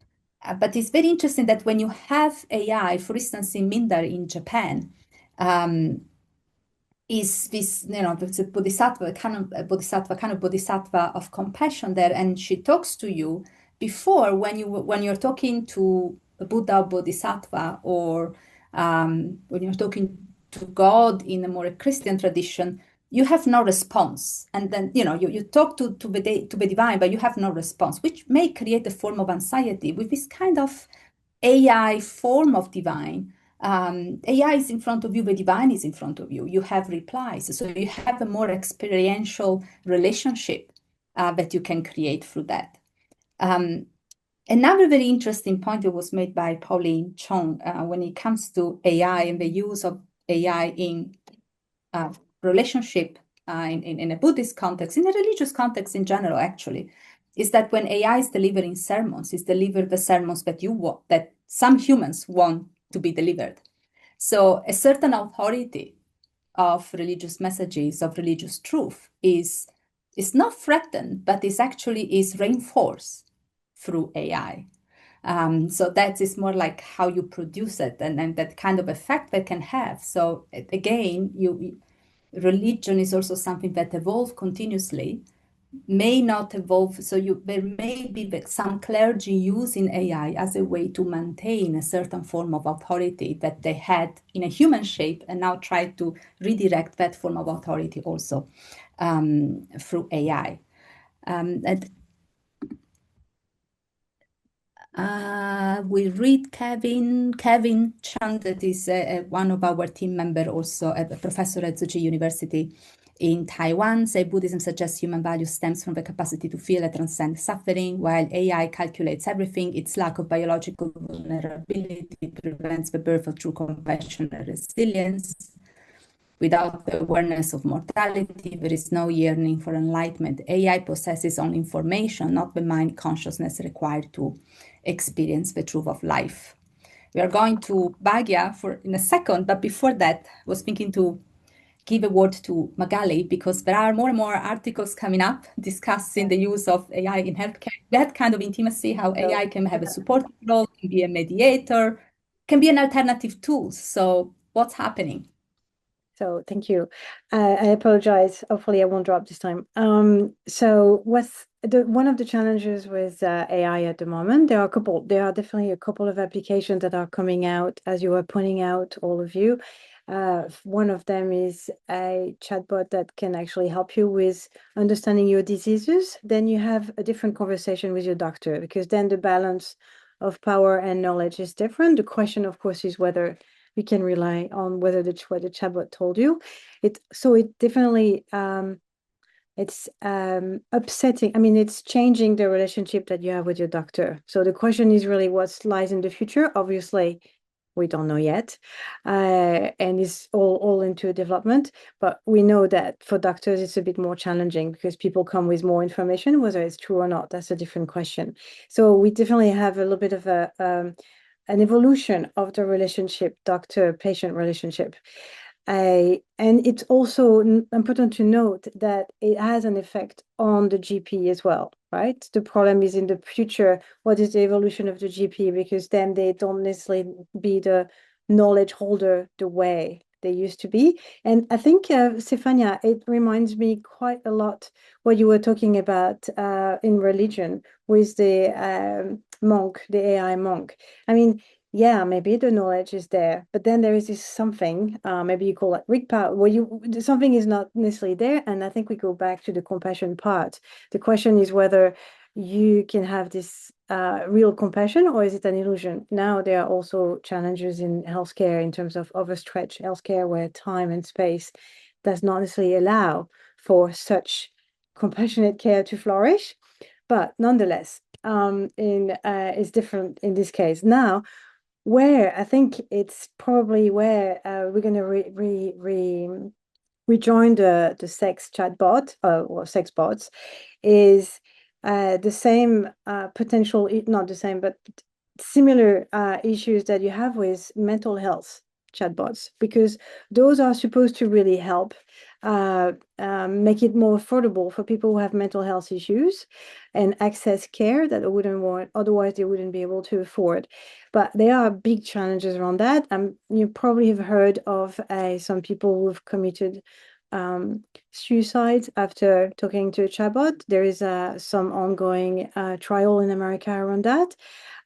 But it's very interesting that when you have AI, for instance, in Mindar in Japan, is this, it's a bodhisattva, kind of bodhisattva of compassion there, and she talks to you before when you're talking to a Buddha bodhisattva, or when you're talking to God in a more Christian tradition, you have no response, and then you talk to the divine, but you have no response, which may create a form of anxiety. With this kind of AI form of divine, AI is in front of you, the divine is in front of you. You have replies, so you have a more experiential relationship that you can create through that. Another very interesting point that was made by Pauline Chong when it comes to AI and the use of AI in relationship in a Buddhist context, in a religious context in general, actually, is that when AI is delivering sermons, it's delivered the sermons that you want, that some humans want to be delivered. So a certain authority of religious messages, of religious truth, is not threatened, but is reinforced through AI. So that is more like how you produce it, and that kind of effect that can have. So again, religion is also something that evolves continuously, may not evolve. So there may be some clergy using AI as a way to maintain a certain form of authority that they had in a human shape, and now try to redirect that form of authority also through AI. And We read Kevin Chand, that is one of our team member, also a professor at Tzu Chi University in Taiwan, say Buddhism suggests human value stems from the capacity to feel and transcend suffering, while AI calculates everything. Its lack of biological vulnerability prevents the birth of true compassion and resilience. Without the awareness of mortality, there is no yearning for enlightenment. AI possesses only information, not the mind consciousness required to experience the truth of life. We are going to Bhagya in a second, but before that, I was thinking to give a word to Magali, because there are more and more articles coming up discussing the use of AI in healthcare, that kind of intimacy, how AI can have a supportive role, can be a mediator, can be an alternative tool. So what's happening? So thank you. I apologize. Hopefully I won't drop this time. So one of the challenges with AI at the moment, there are definitely a couple of applications that are coming out, as you were pointing out, all of you. One of them is a chatbot that can actually help you with understanding your diseases. Then you have a different conversation with your doctor, because then the balance of power and knowledge is different. The question, of course, is whether you can rely on what the chatbot told you. It definitely it's upsetting. I mean, it's changing the relationship that you have with your doctor. So the question is really what lies in the future. Obviously, we don't know yet, and it's all into development. But we know that for doctors, it's a bit more challenging because people come with more information, whether it's true or not. That's a different question. So we definitely have a little bit of an evolution of the relationship, doctor-patient relationship. And it's also important to note that it has an effect on the GP as well, right? The problem is in the future, what is the evolution of the GP? Because then they don't necessarily be the knowledge holder the way they used to be. And I think, Stefania, it reminds me quite a lot what you were talking about in religion with the monk, the AI monk. I mean, yeah, maybe the knowledge is there, but then there is this something, maybe you call it Rigpa, where something is not necessarily there. And I think we go back to the compassion part. The question is whether you can have this real compassion, or is it an illusion? Now there are also challenges in healthcare in terms of overstretched healthcare, where time and space does not necessarily allow for such compassionate care to flourish. But nonetheless, it's different in this case. Now, where I think it's probably where we're going to rejoin the sex chatbot or sex bots is the same potential, not the same, but similar issues that you have with mental health chatbots, because those are supposed to really help make it more affordable for people who have mental health issues and access care that they wouldn't want, otherwise they wouldn't be able to afford. But there are big challenges around that. You probably have heard of some people who've committed suicide after talking to a chatbot. There is some ongoing trial in America around that.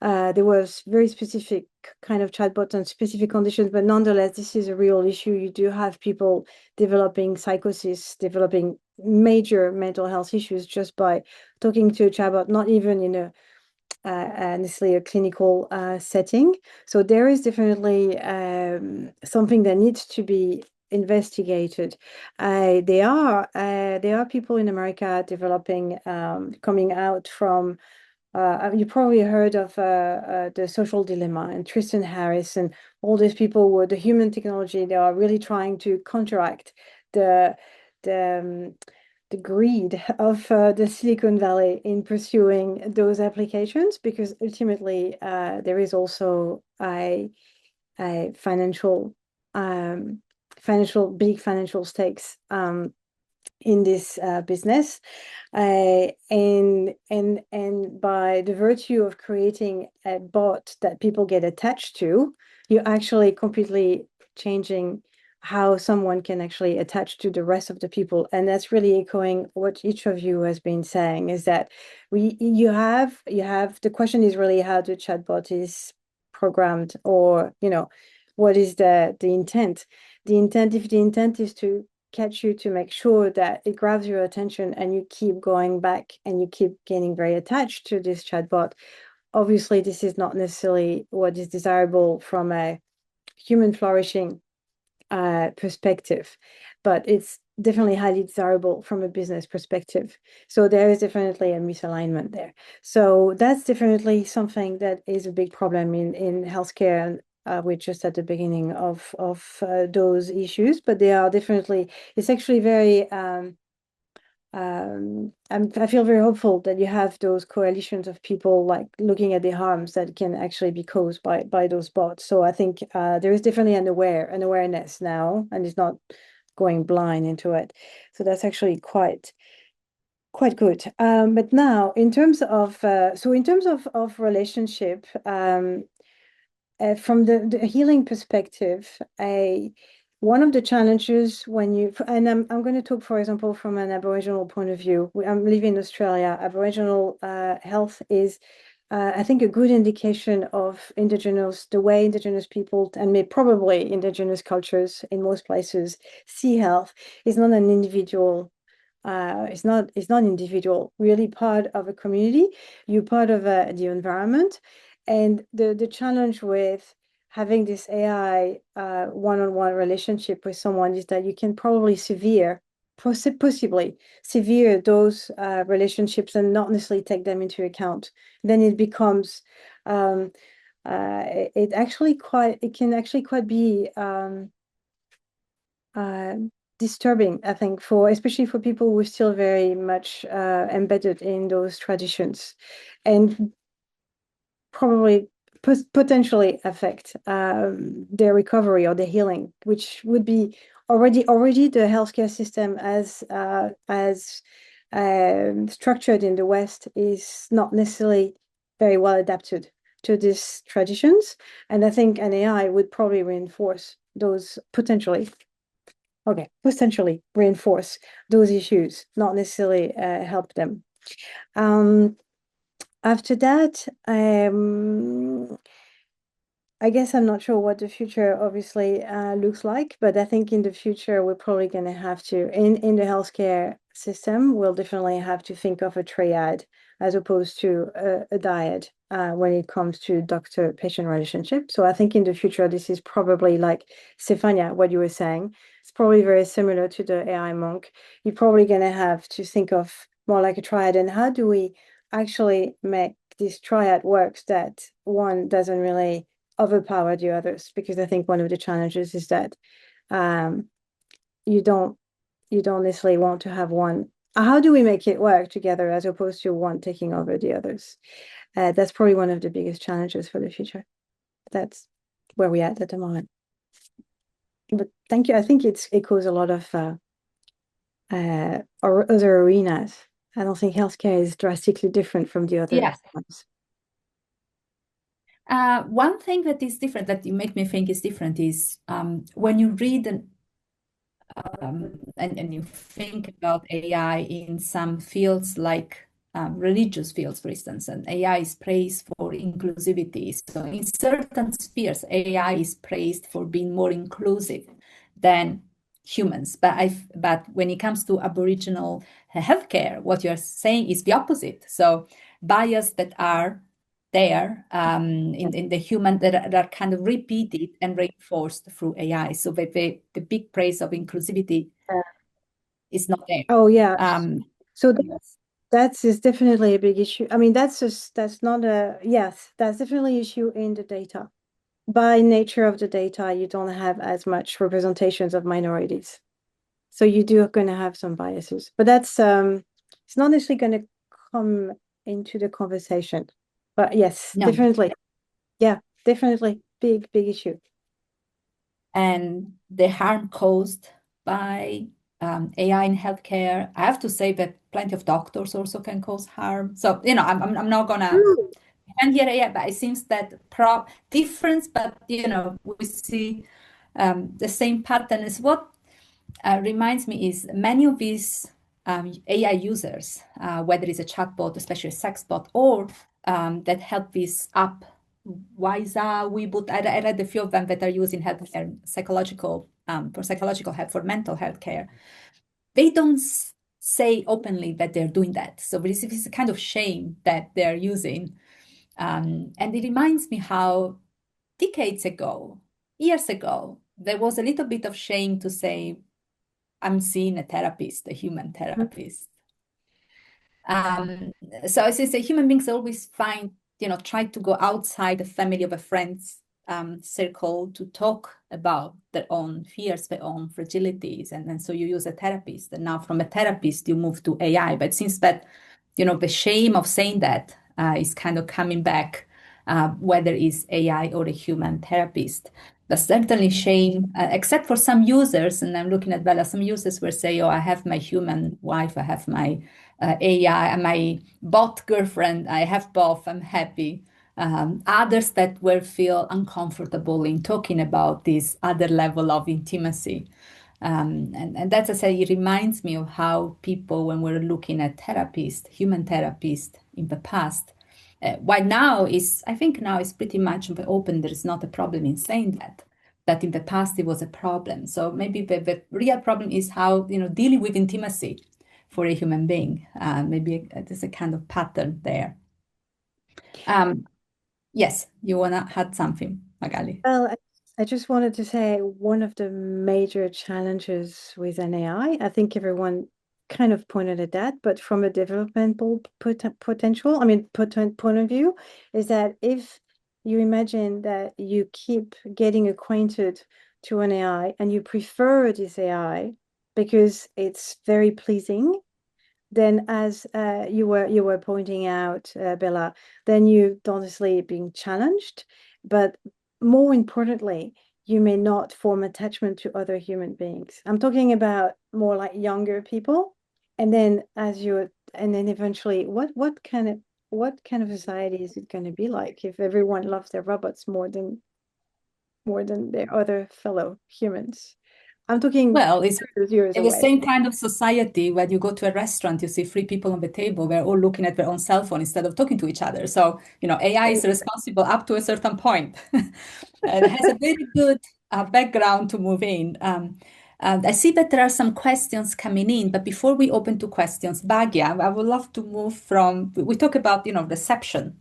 There was very specific kind of chatbot on specific conditions, but nonetheless, this is a real issue. You do have people developing psychosis, developing major mental health issues just by talking to a chatbot, not even in a necessarily a clinical setting. So there is definitely something that needs to be investigated. There are people in America developing, coming out from. You probably heard of the Social Dilemma and Tristan Harris and all these people with the human technology. They are really trying to counteract the greed of the Silicon Valley in pursuing those applications, because ultimately there is also a big financial stakes in this business, and by the virtue of creating a bot that people get attached to, you're actually completely changing how someone can actually attach to the rest of the people. And that's really echoing what each of you has been saying, is that you have the question is really how the chatbot is programmed, or what is the intent. If the intent is to catch you, to make sure that it grabs your attention and you keep going back and you keep getting very attached to this chatbot, obviously this is not necessarily what is desirable from a human flourishing perspective, but it's definitely highly desirable from a business perspective. So there is definitely a misalignment there. So that's definitely something that is a big problem in healthcare. And we're just at the beginning of those issues, but they are definitely, it's actually very, I feel very hopeful that you have those coalitions of people like looking at the harms that can actually be caused by those bots. So I think there is definitely an awareness now, and it's not going blind into it. So that's actually quite good. But now in terms of relationship, from the healing perspective, one of the challenges when you, and I'm going to talk, for example, from an Aboriginal point of view. I'm living in Australia. Aboriginal health is, I think, a good indication of the way Indigenous people and probably Indigenous cultures in most places see health is not an individual. It's not individual, really part of a community. You're part of the environment. And the challenge with having this AI one-on-one relationship with someone is that you can probably possibly severe those relationships and not necessarily take them into account. Then it becomes it can actually quite be disturbing, I think, especially for people who are still very much embedded in those traditions, and probably potentially affect their recovery or their healing, which would be already the healthcare system as structured in the West is not necessarily very well adapted to these traditions. And I think an AI would probably reinforce those potentially reinforce those issues, not necessarily help them. After that, I guess I'm not sure what the future obviously looks like, but I think in the future we're probably going to have to, in the healthcare system, we'll definitely have to think of a triad as opposed to a dyad when it comes to doctor-patient relationship. So I think in the future, this is probably like Stefania, what you were saying. It's probably very similar to the AI monk. You're probably going to have to think of more like a triad. And how do we actually make this triad works that one doesn't really overpower the others? Because I think one of the challenges is that you don't necessarily want to have one. How do we make it work together as opposed to one taking over the others? That's probably one of the biggest challenges for the future. That's where we're at the moment. But thank you. I think it echoes a lot of other arenas. I don't think healthcare is drastically different from the other ones. One thing that is different, that you make me think is different, is when you read and you think about AI in some fields like religious fields, for instance, and AI is praised for inclusivity. So in certain spheres, AI is praised for being more inclusive than humans. But when it comes to Aboriginal healthcare, what you're saying is the opposite. So bias that are there in the human that are kind of repeated and reinforced through AI. So the big praise of inclusivity is not there. Oh yeah. So that is definitely a big issue. I mean, that's definitely an issue in the data. By nature of the data, you don't have as much representations of minorities. So you do going to have some biases. But that's it's not necessarily going to come into the conversation. But yes, definitely. Yeah, definitely. Big issue. And the harm caused by AI in healthcare, I have to say that plenty of doctors also can cause harm. So, I'm not gonna defend here AI, but it seems that difference, but we see the same pattern. Is what reminds me is many of these AI users, whether it's a chatbot, especially a sex bot, or that help this app, Wyza, Weboot. I read a few of them that are used in healthcare, for psychological help, for mental health care. They don't say openly that they're doing that. So this is a kind of shame that they're using And it reminds me how decades ago, years ago, there was a little bit of shame to say, I'm seeing a therapist, a human therapist. So since human beings always find, try to go outside the family of a friend's circle to talk about their own fears, their own fragilities. And so you use a therapist. And now from a therapist, you move to AI. But since that, the shame of saying that is kind of coming back, whether it's AI or a human therapist. There's certainly shame, except for some users, and I'm looking at Bella, some users will say, oh, I have my human wife, I have my AI, and my bot girlfriend, I have both, I'm happy. Others that will feel uncomfortable in talking about this other level of intimacy. And that's, as I say, it reminds me of how people, when we're looking at therapists, human therapists in the past, while now I think now is pretty much open, there is not a problem in saying that in the past it was a problem. So maybe the real problem is how, dealing with intimacy for a human being. Maybe there's a kind of pattern there. Yes, you want to add something, Magali? Well, I just wanted to say one of the major challenges with an AI, I think everyone kind of pointed at that, but from a developmental potential, point of view, is that if you imagine that you keep getting acquainted to an AI and you prefer this AI because it's very pleasing, then as you were pointing out, Bella, then you honestly being challenged, but more importantly, you may not form attachment to other human beings. I'm talking about more like younger people, and then eventually, what kind of society is it going to be like if everyone loves their robots more than their other fellow humans? I'm talking it's years in away. the same kind of society when you go to a restaurant, you see three people on the table, they're all looking at their own cell phone instead of talking to each other. So, AI is responsible up to a certain point. And it has a very good background to move in. I see that there are some questions coming in, but before we open to questions, Bhagya, I would love to move we talk about, reception.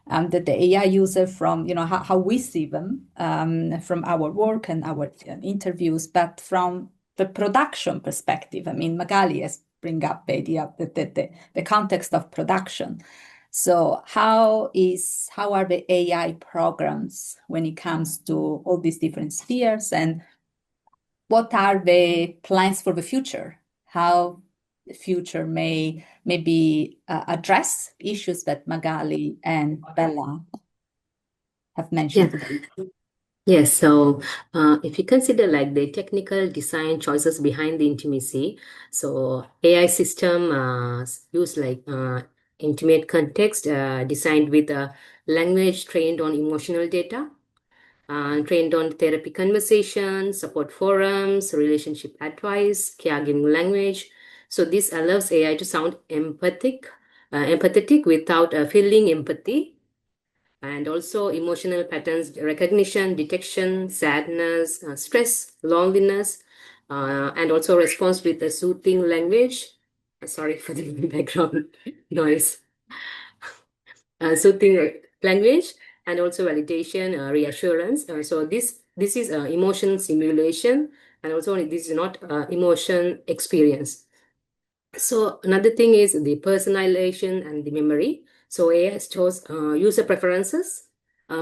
That the AI user from, how we see them from our work and our interviews, but from the production perspective. I mean, Magali has bring up the idea of the context of production. So how are the AI programs when it comes to all these different spheres, and what are the plans for the future? How the future may maybe address issues that Magali and Bella have mentioned today. Yes, so if you consider like the technical design choices behind the intimacy, so AI system use like intimate context designed with a language trained on emotional data, trained on therapy conversations, support forums, relationship advice, caregiving language. So this allows AI to sound empathetic without feeling empathy, and also emotional patterns recognition, detection, sadness, stress, loneliness, and also response with a soothing language. Sorry for the background noise. Soothing language, and also validation, reassurance. So this is emotion simulation, and also this is not emotion experience. So another thing is the personalization and the memory. So AI stores user preferences,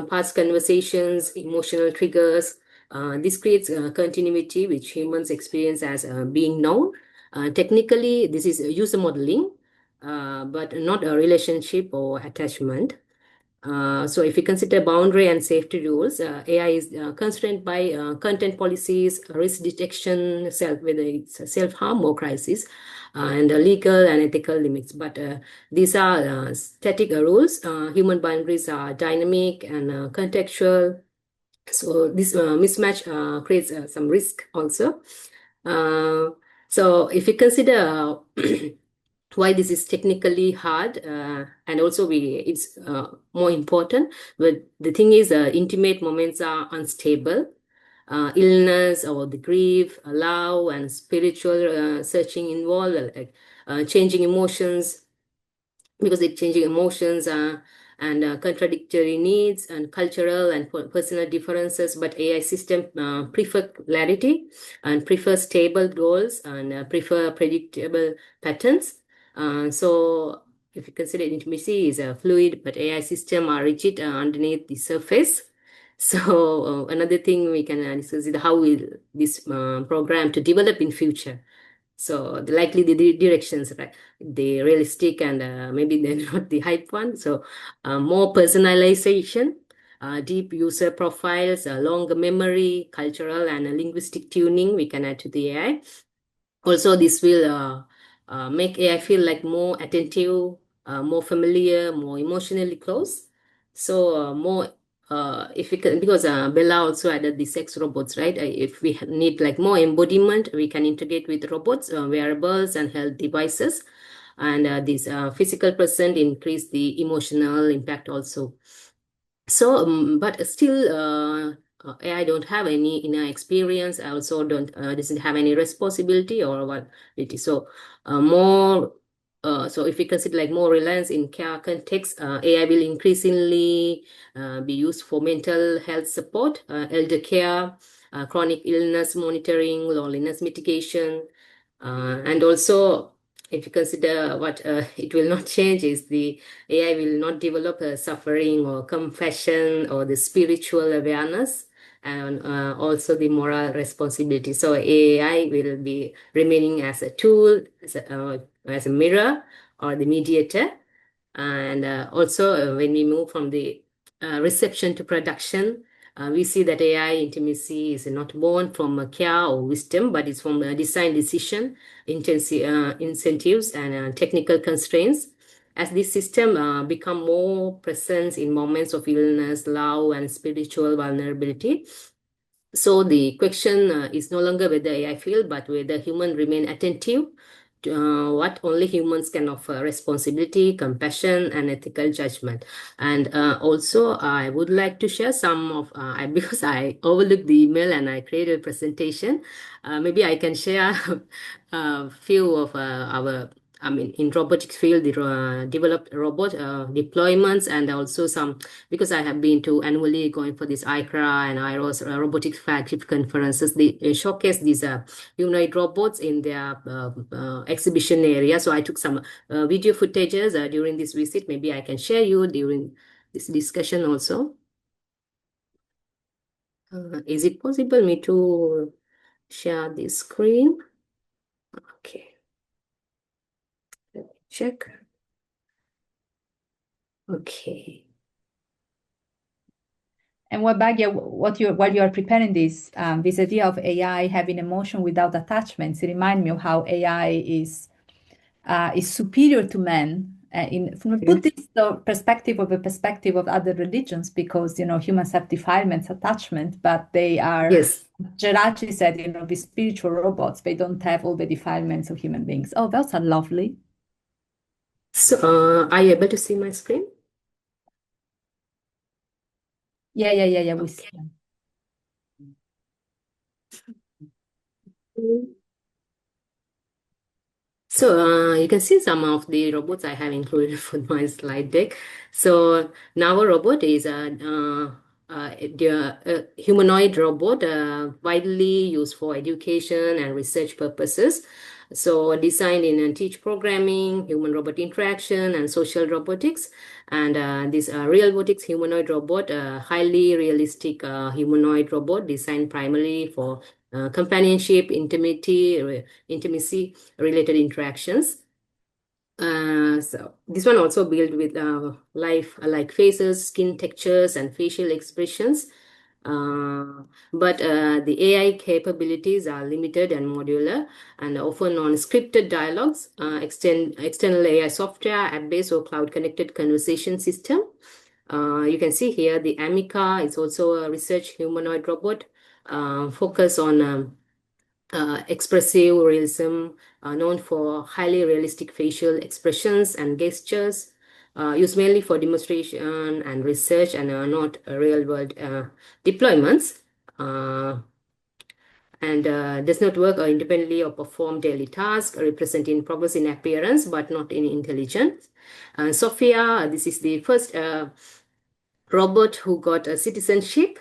past conversations, emotional triggers. This creates continuity which humans experience as being known. Technically, this is user modeling, but not a relationship or attachment. So if you consider boundary and safety rules, AI is constrained by content policies, risk detection, whether it's self-harm or crisis, and legal and ethical limits. But these are static rules. Human boundaries are dynamic and contextual. So this mismatch creates some risk also. So if you consider why this is technically hard, and also it's more important, but the thing is intimate moments are unstable. Illness or the grief, love and spiritual searching involved, like changing emotions, because it's changing emotions, and contradictory needs and cultural and personal differences, but AI system prefer clarity and prefer stable goals and prefer predictable patterns. So if you consider intimacy is a fluid, but AI system are rigid underneath the surface. So another thing we can discuss is how will this program to develop in future. So likely the directions, right? The realistic and maybe they're not the hype one. So more personalization, deep user profiles, longer memory, cultural and linguistic tuning we can add to the AI. Also, this will make AI feel like more attentive, more familiar, more emotionally close. So more if we can, because Bella also added the sex robots, right? If we need like more embodiment, we can integrate with robots, wearables, and health devices. And this physical present increase the emotional impact also. So, but still, AI don't have any inner experience. I also don't doesn't have any responsibility or what it is. So, more. So if we consider like more reliance in care context, AI will increasingly be used for mental health support, elder care, chronic illness monitoring, loneliness mitigation, and also if you consider what it will not change is the AI will not develop suffering or compassion or the spiritual awareness and also the moral responsibility. So AI will be remaining as a tool, as a mirror or the mediator. And also when we move from the reception to production, we see that AI intimacy is not born from care or wisdom, but it's from a design decision, incentives, and technical constraints. As this system become more present in moments of illness, love, and spiritual vulnerability. So the question is no longer whether AI feel, but whether human remain attentive to what only humans can offer: responsibility, compassion, and ethical judgment. And also, I would like to share some of because I overlooked the email and I created a presentation. Maybe I can share a few of our. I mean, in robotics field, the developed robot deployments and also some, because I have been to annually going for this ICRA and IROS robotics flagship conferences. They showcase these humanoid robots in their exhibition area. So I took some video footages during this visit. Maybe I can share you during this discussion also. Is it possible me to share this screen? Okay. Let me check. Okay. And Wabagya, while you are preparing this idea of AI having emotion without attachments, it reminds me of how AI is superior to man. From a Buddhist perspective of other religions, because humans have defilements, attachment, but they are, yes. Geraci said, the spiritual robots, they don't have all the defilements of human beings. Oh, those are lovely. So are you able to see my screen? Yeah. We see them. So you can see some of the robots I have included for my slide deck. So now a robot is a humanoid robot widely used for education and research purposes. So designed in teach programming, human-robot interaction, and social robotics. And this Realbotix humanoid robot, highly realistic humanoid robot designed primarily for companionship, intimacy related interactions. So this one also built with like faces, skin textures, and facial expressions. But the AI capabilities are limited and modular and often non-scripted dialogues, external AI software, app-based or cloud-connected conversation system. You can see here the Amica is also a research humanoid robot focused on expressive realism, known for highly realistic facial expressions and gestures, used mainly for demonstration and research and not real-world deployments. and does not work independently or perform daily tasks, representing progress in appearance but not in intelligence. Sophia, this is the first robot who got a citizenship.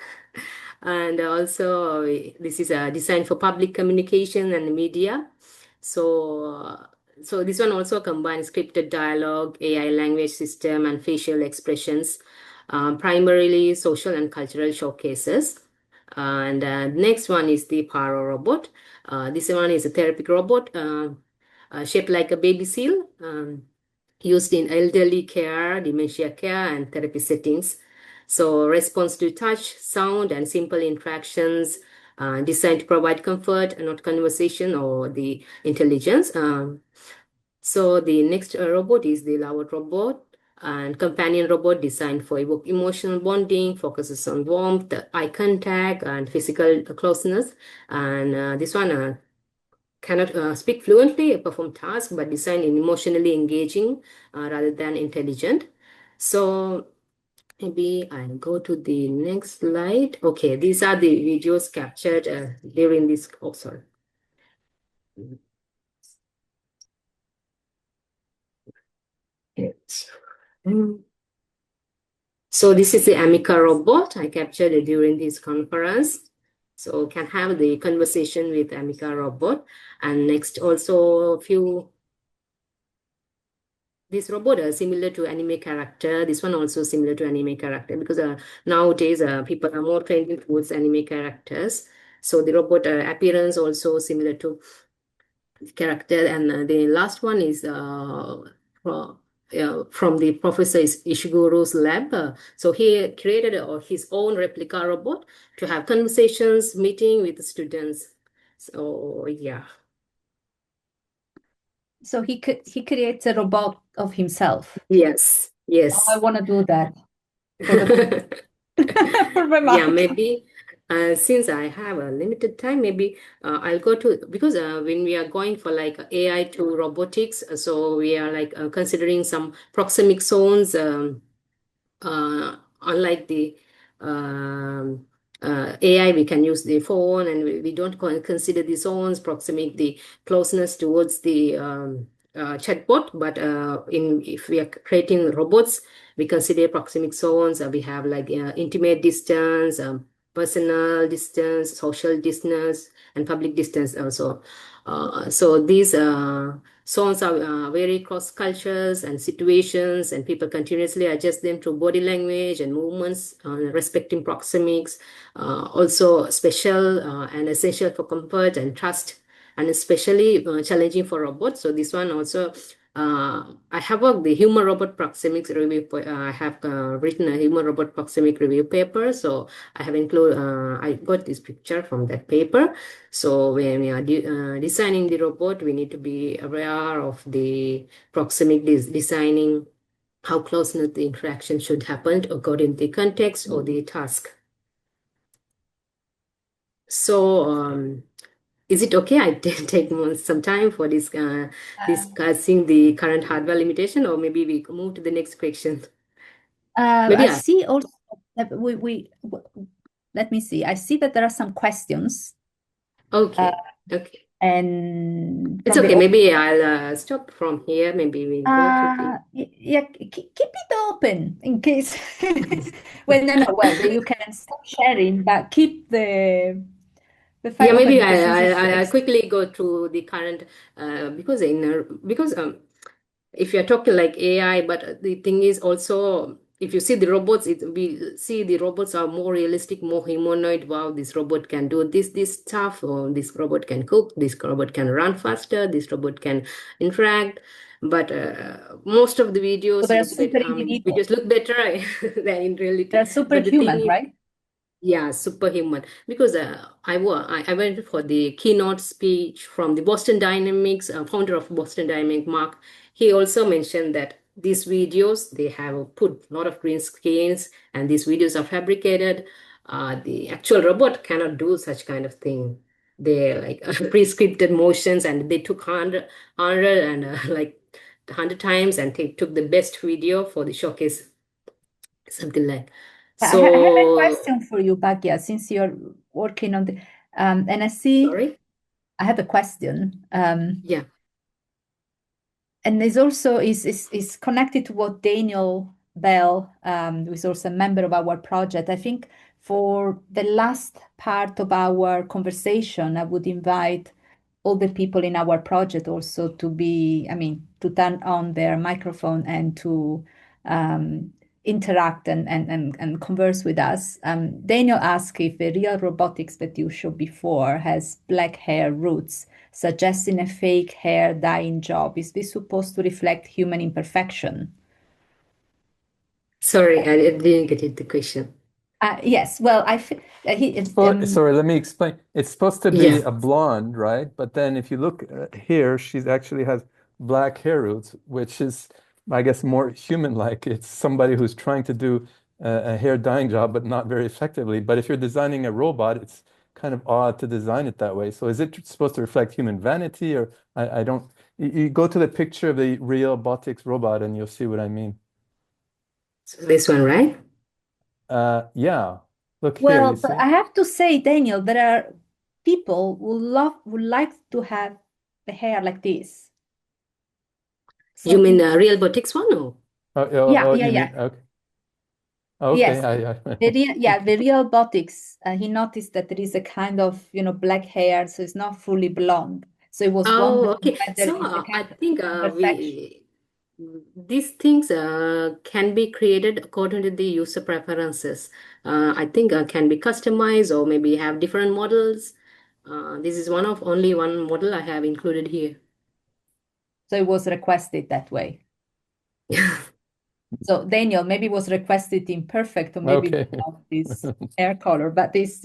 And also, this is designed for public communication and media. So this one also combines scripted dialogue, AI language system, and facial expressions, primarily social and cultural showcases. And next one is the Paro robot. This one is a therapeutic robot shaped like a baby seal, used in elderly care, dementia care, and therapy settings. So response to touch, sound, and simple interactions, designed to provide comfort, not conversation or the intelligence. So the next robot is the Lawat robot, and companion robot designed for evoke emotional bonding, focuses on warmth, eye contact, and physical closeness. And this one cannot speak fluently, perform tasks, but designed in emotionally engaging rather than intelligent. So maybe I'll go to the next slide. Okay, these are the videos captured during this. Oh, sorry. Yes. So this is the Amica robot I captured during this conference. So can have the conversation with Amica robot. And next also this robot is similar to anime character. This one also similar to anime character because nowadays people are more trained towards anime characters. So the robot appearance also similar to character. And the last one is from the Professor Ishiguro's lab. So he created his own replica robot to have conversations, meeting with the students. So yeah. So he creates a robot of himself. Yes. Yes. I want to do that. Yeah, maybe since I have a limited time, maybe I'll go to because when we are going for like AI to robotics, so we are like considering some proxemic zones, unlike the AI, we can use the phone, and we don't consider the zones, proxemic, the closeness towards the chatbot. But if we are creating robots, we consider proxemic zones. We have like intimate distance, personal distance, social distance, and public distance also. So these zones are vary across cultures and situations, and people continuously adjust them through body language and movements, respecting proxemics. Also special and essential for comfort and trust, and especially challenging for robots. So this one also, I have worked the human robot proxemics review. I have written a human robot proxemic review paper. So I have included, I got this picture from that paper. So when we are designing the robot, we need to be aware of the proxemic designing, how closeness the interaction should happen according to the context or the task. So is it okay? I take some time for this discussing the current hardware limitation, or maybe we move to the next question. I see also that let me see. I see that there are some questions. Okay. Okay. And it's okay. Maybe I'll stop from here. Maybe we go to yeah, keep it open in case well, no, you can stop sharing, but keep the file yeah, maybe open I'll quickly go through the current because if you're talking like AI, but the thing is also, if you see the robots, we see the robots are more realistic, more humanoid. Wow, this robot can do this stuff, or this robot can cook, this robot can run faster, this robot can interact. But most of the videos, videos look better than in reality. They're superhuman, right? Yeah, superhuman. Because I went for the keynote speech from the Boston Dynamics, founder of Boston Dynamics, Mark. He also mentioned that these videos, they have put a lot of green screens, and these videos are fabricated. The actual robot cannot do such kind of thing. They like pre-scripted motions, and they took 100 times, and they took the best video for the showcase, something like. So I have a question for you, Bhagya, since you're working on And I see, Sorry? I have a question. Yeah. And it's also is connected to what Daniel Bell, who is also a member of our project. I think for the last part of our conversation, I would invite all the people in our project also to be, I mean, to turn on their microphone and to interact and converse with us. Daniel asked if the real robotics that you showed before has black hair roots, suggesting a fake hair dyeing job. Is this supposed to reflect human imperfection? Sorry, I didn't get it, the question. Yes, well, Sorry, let me explain. It's supposed to be Yeah. a blonde, right? But then if you look here, she actually has black hair roots, which is, I guess, more human-like. It's somebody who's trying to do a hair dyeing job, but not very effectively. But if you're designing a robot, it's kind of odd to design it that way. So is it supposed to reflect human vanity, or I don't? You go to the picture of the real Botix robot, and you'll see what I mean. So this one, right? Yeah. Look here, well, you but see? I have to say, Daniel, there are people who would like to have the hair like this. You So mean real Botix one? Or? yeah, You yeah. mean, okay. Okay, Yes, the real Botix. He noticed that there is a kind of, black hair, so it's not fully blonde. So he was Oh, wondering okay. whether So it's a I kind of think imperfection. these things can be created according to the user preferences. I think can be customized or maybe have different models. This is only one model I have included here. So it was requested that way. So Daniel, maybe it was requested imperfect, or maybe Okay. not this hair color, but this,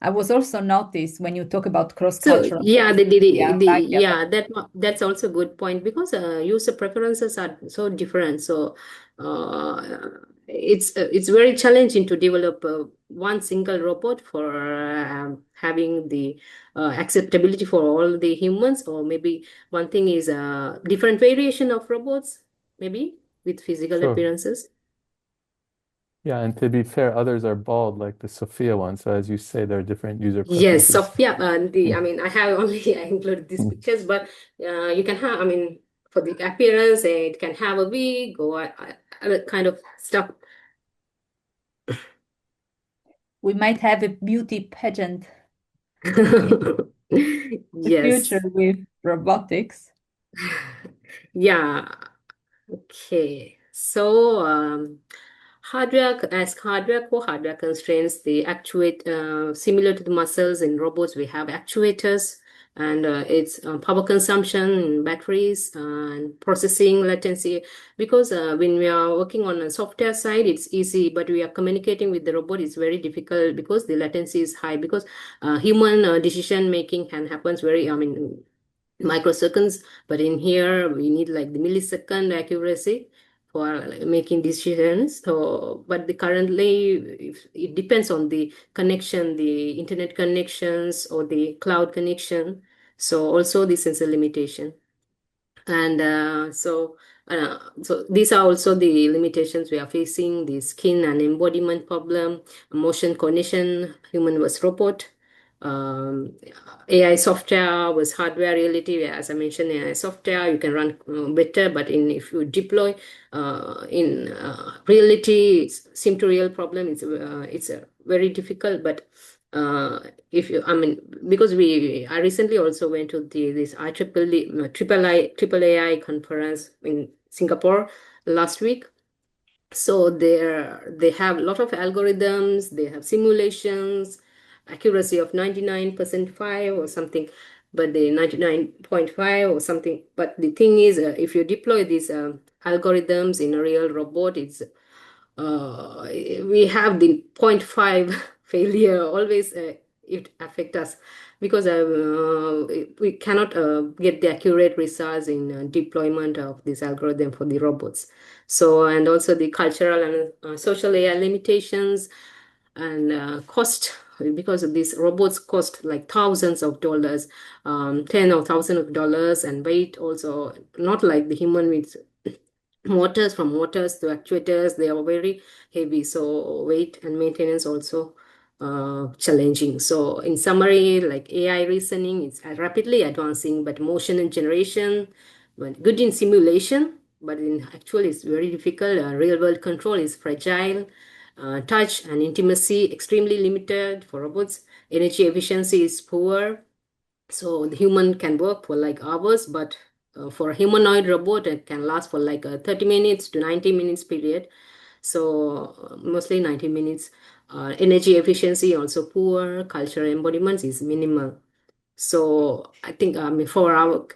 I was also noticed when you talk about So cross-cultural yeah, that's also a good point because user preferences are so different. So it's very challenging to develop one single robot for having the acceptability for all the humans, or maybe one thing is different variation of robots, maybe with physical Sure. appearances. Yeah, and to be fair, others are bald, like the Sophia one. So as you say, there are different user Yes, preferences. Sophia, I Mm. mean, I included these Mm. pictures, but you can have, I mean, for the appearance, it can have a wig or other kind of stuff. We might have a beauty pageant in the Yes. future with robotics. Yeah. Okay. So, core hardware constraints, they actuate, similar to the muscles in robots, we have actuators, and it's power consumption, batteries, and processing latency. Because when we are working on a software side, it's easy, but we are communicating with the robot, it's very difficult because the latency is high. Because human decision making can happens very, I mean, microseconds, but in here we need like the millisecond accuracy for like, making decisions. So but it depends on the connection, the internet connections or the cloud connection. So also this is a limitation. And so these are also the limitations we are facing: the skin and embodiment problem, motion cognition, human versus robot, um, AI software was hardware reality. As I mentioned, AI software you can run better, but if you deploy in reality, it's sim to real problem. It's very difficult, but if you, I mean, because I recently also went to this triple AI conference in Singapore last week. So they have a lot of algorithms, they have simulations, accuracy of 99.5 or something, but the 99.5 or something. But the thing is, if you deploy these algorithms in a real robot, we have the 0.5 failure always. It affect us because we cannot get the accurate results in deployment of this algorithm for the robots. So, and also the cultural and social AI limitations and cost, because of these robots cost like thousands of dollars, ten or thousands of dollars, and weight also not like the human with motors. From motors to actuators, they are very heavy, so weight and maintenance also challenging. So in summary, like AI reasoning is rapidly advancing, but motion and generation, but good in simulation, but in actual it's very difficult. Real world control is fragile. Touch and intimacy extremely limited for robots. Energy efficiency is poor. So the human can work for like hours, but for a humanoid robot, it can last for like a 30 minutes to 90 minutes period. So mostly 90 minutes. Energy efficiency also poor. Cultural embodiments is minimal. So I think for our,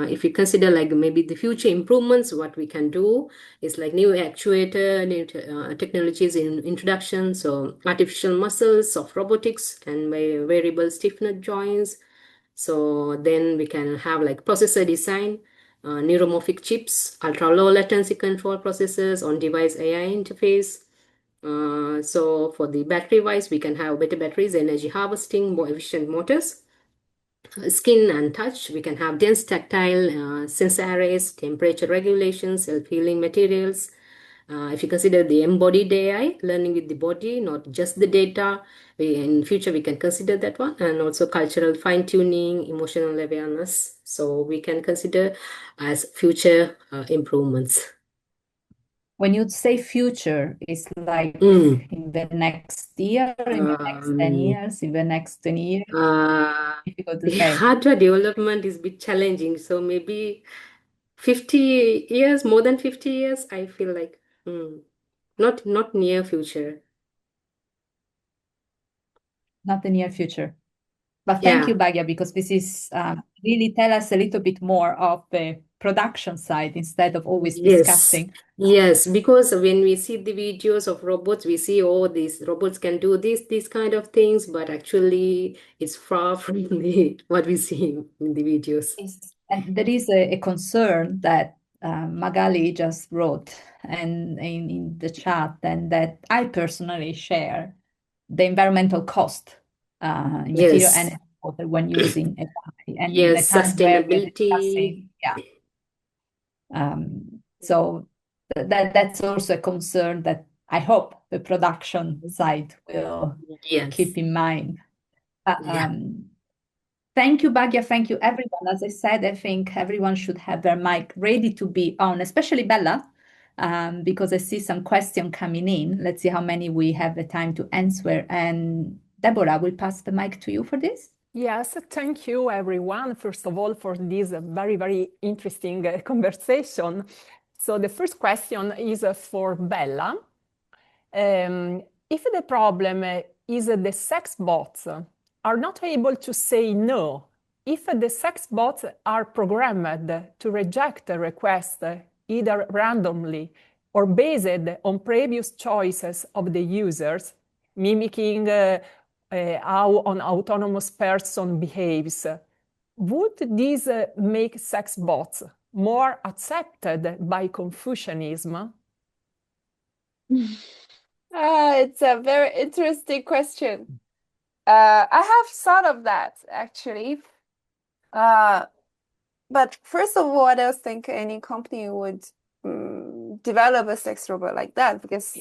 if you consider like maybe the future improvements, what we can do is like new actuator, new technologies in introduction. So artificial muscles, soft robotics, and variable stiffener joints. So then we can have like processor design, neuromorphic chips, ultra low latency control processors, on-device AI interface. So for the battery wise, we can have better batteries, energy harvesting, more efficient motors. Skin and touch, we can have dense tactile sensor arrays, temperature regulation, self-healing materials. If you consider the embodied AI, learning with the body, not just the data, in future we can consider that one, and also cultural fine-tuning, emotional awareness. So we can consider as future improvements. When you say future, it's like Mm. in the next year, in the next 10 years, in the next 20 years, difficult to The say. hardware development is a bit challenging. So maybe 50 years, more than 50 years, I feel like not near future. Not the near future. But thank you, Yeah. Bhagya, because this is really tell us a little bit more of the production side instead of always Yes. discussing. Yes, because when we see the videos of robots, we see, oh, these robots can do these kind of things, but actually it's far from what we see in the videos. And there is a concern that Magali just wrote and in the chat, and that I personally share, the environmental cost in material Yes. and water when using AI, and in Yes, a time where we're sustainability. discussing, so that's also a concern that I hope the production side will Yes. keep in mind. Yeah. Thank you, Bhagya. Thank you, everyone. As I said, I think everyone should have their mic ready to be on, especially Bella, because I see some question coming in. Let's see how many we have the time to answer. And Deborah, will pass the mic to you for this. Yes, thank you, everyone, first of all, for this very, very interesting conversation. So the first question is for Bella. If the problem is the sex bots are not able to say no, if the sex bots are programmed to reject a request either randomly or based on previous choices of the users, mimicking how an autonomous person behaves, would this make sex bots more accepted by Confucianism? It's a very interesting question. I have thought of that actually. But first of all, I don't think any company would develop a sex robot like that, because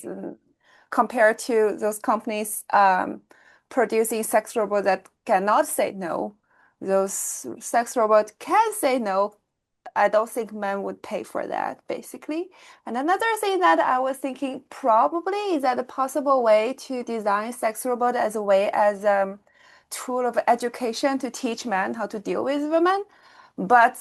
compared to those companies producing sex robots that cannot say no, those sex robots can say no. I don't think men would pay for that, basically. And another thing that I was thinking probably is that a possible way to design sex robot as a way as tool of education to teach men how to deal with women. But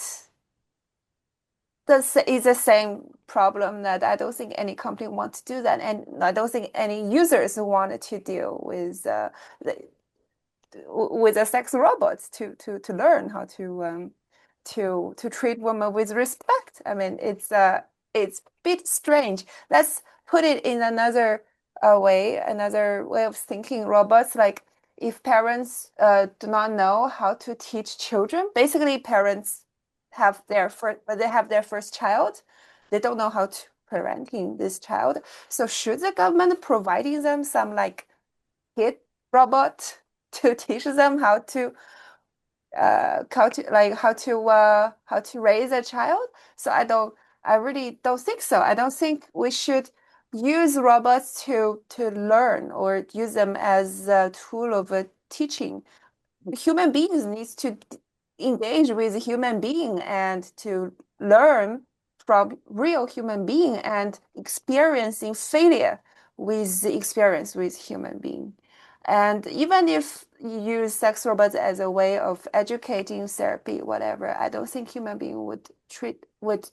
this is the same problem that I don't think any company wants to do that. And I don't think any users wanted to deal with the sex robots to learn how to treat women with respect. I mean, it's a bit strange. Let's put it in another way of thinking. Robots, like if parents do not know how to teach children, basically parents have their first child, they don't know how to parenting this child. So should the government providing them some like kid robot to teach them how to raise a child? So I really don't think so. I don't think we should use robots to learn or use them as a tool of teaching. Human beings needs to engage with human being and to learn from real human being and experiencing failure with the experience with human being. And even if you use sex robots as a way of educating therapy, whatever, I don't think human being would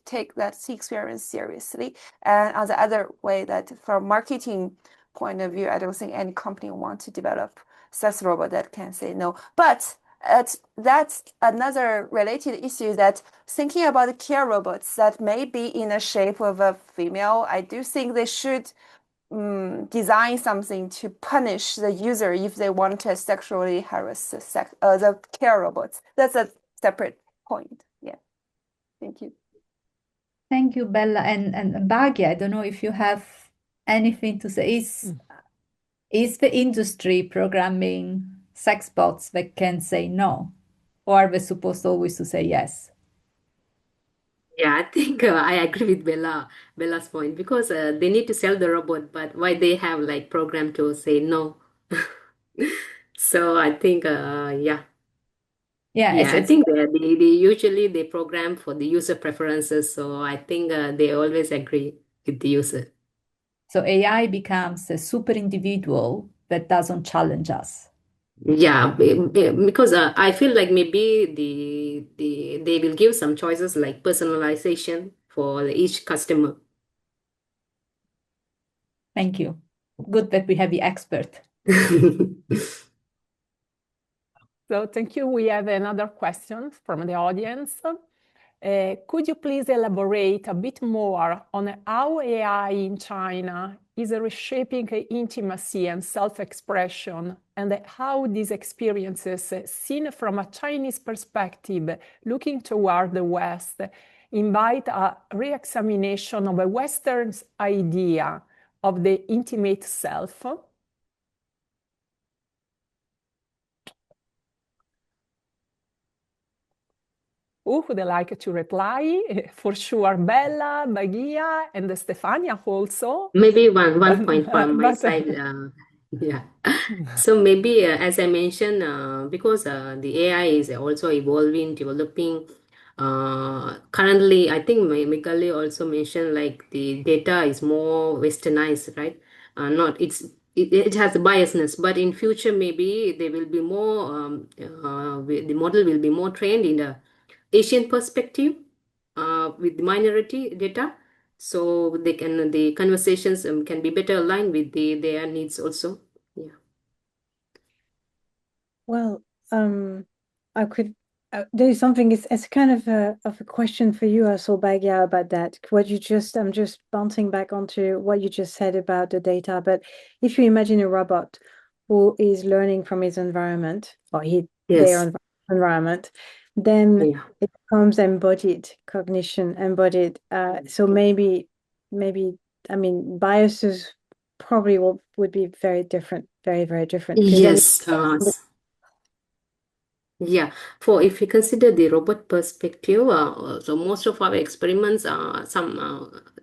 take that experience seriously. And on the other way, that from marketing point of view, I don't think any company want to develop sex robot that can say no. But that's another related issue, that thinking about care robots that may be in the shape of a female, I do think they should design something to punish the user if they want to sexually harass the care robots. That's a separate point. Yeah. Thank you. Thank you, Bella. And Bhagya, I don't know if you have anything to say. Is the industry programming sex bots that can say no? Or are they supposed always to say yes? Yeah, I think I agree with Bella's point, because they need to sell the robot, but why they have like program to say no? So I think yeah. Yeah, Yeah, I it's think they usually they program for the user preferences, so I think they always agree with the user. so AI becomes a super individual that doesn't challenge us. Yeah, because I feel like maybe they will give some choices like personalization for each customer. Thank you. Good that we have the expert. So thank you. We have another question from the audience. Could you please elaborate a bit more on how AI in China is reshaping intimacy and self-expression, and how these experiences, seen from a Chinese perspective, looking toward the West, invite a re-examination of a Western's idea of the intimate self? Who would like to reply? For sure, Bella, Bhagya, and Stefania also. Maybe one point from my side. Yeah. So maybe as I mentioned, because the AI is also evolving, developing. Currently, I think Mikali also mentioned like the data is more westernized, right? Not it has a biasness, but in future maybe there will be more. The model will be more trained in the Asian perspective with the minority data, so the conversations can be better aligned with their needs also. Yeah. Well, I could. There is something. It's kind of a question for you, also, Bhagya, about that. I'm just bouncing back onto what you just said about the data. But if you imagine a robot who is learning from his environment, or their environment, then Yeah. it becomes embodied cognition, embodied. So maybe, I mean, biases probably would be very different, very, very different. Because Yes. Yeah, for if you consider the robot perspective, so most of our experiments are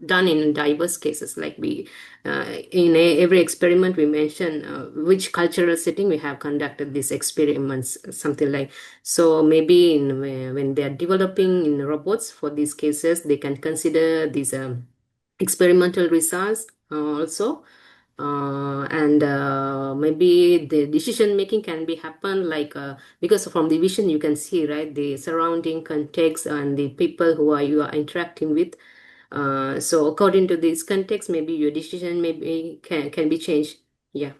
done in diverse cases. Like every experiment we mention which cultural setting we have conducted these experiments, something like. So maybe when they are developing in robots for these cases, they can consider these experimental results also. And maybe the decision making can be happen like because from the vision you can see, right, the surrounding context and the people you are interacting with. So according to this context, maybe your decision maybe can be changed. Yeah.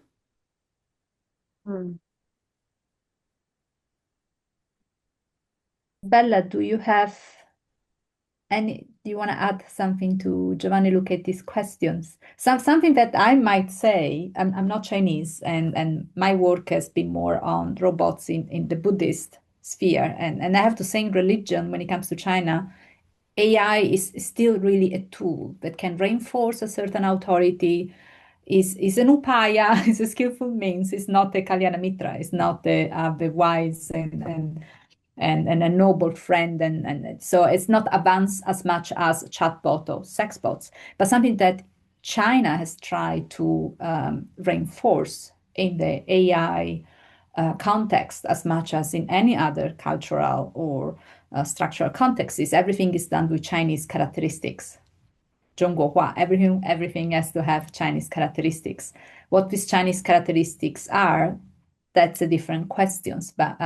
Bella, do you want to add something to Giovanni Luchetti's questions? Something that I might say, I'm not Chinese, and my work has been more on robots in the Buddhist sphere. And I have to say, in religion, when it comes to China, AI is still really a tool that can reinforce a certain authority, is an upaya, is a skillful means, it's not a Kalyana Mitra, it's not the wise and a noble friend, and so it's not advanced as much as chatbot or sex bots, but something that China has tried to reinforce in the AI context as much as in any other cultural or structural context is everything is done with Chinese characteristics. 中国化, everything has to have Chinese characteristics. What these Chinese characteristics are, that's a different question. But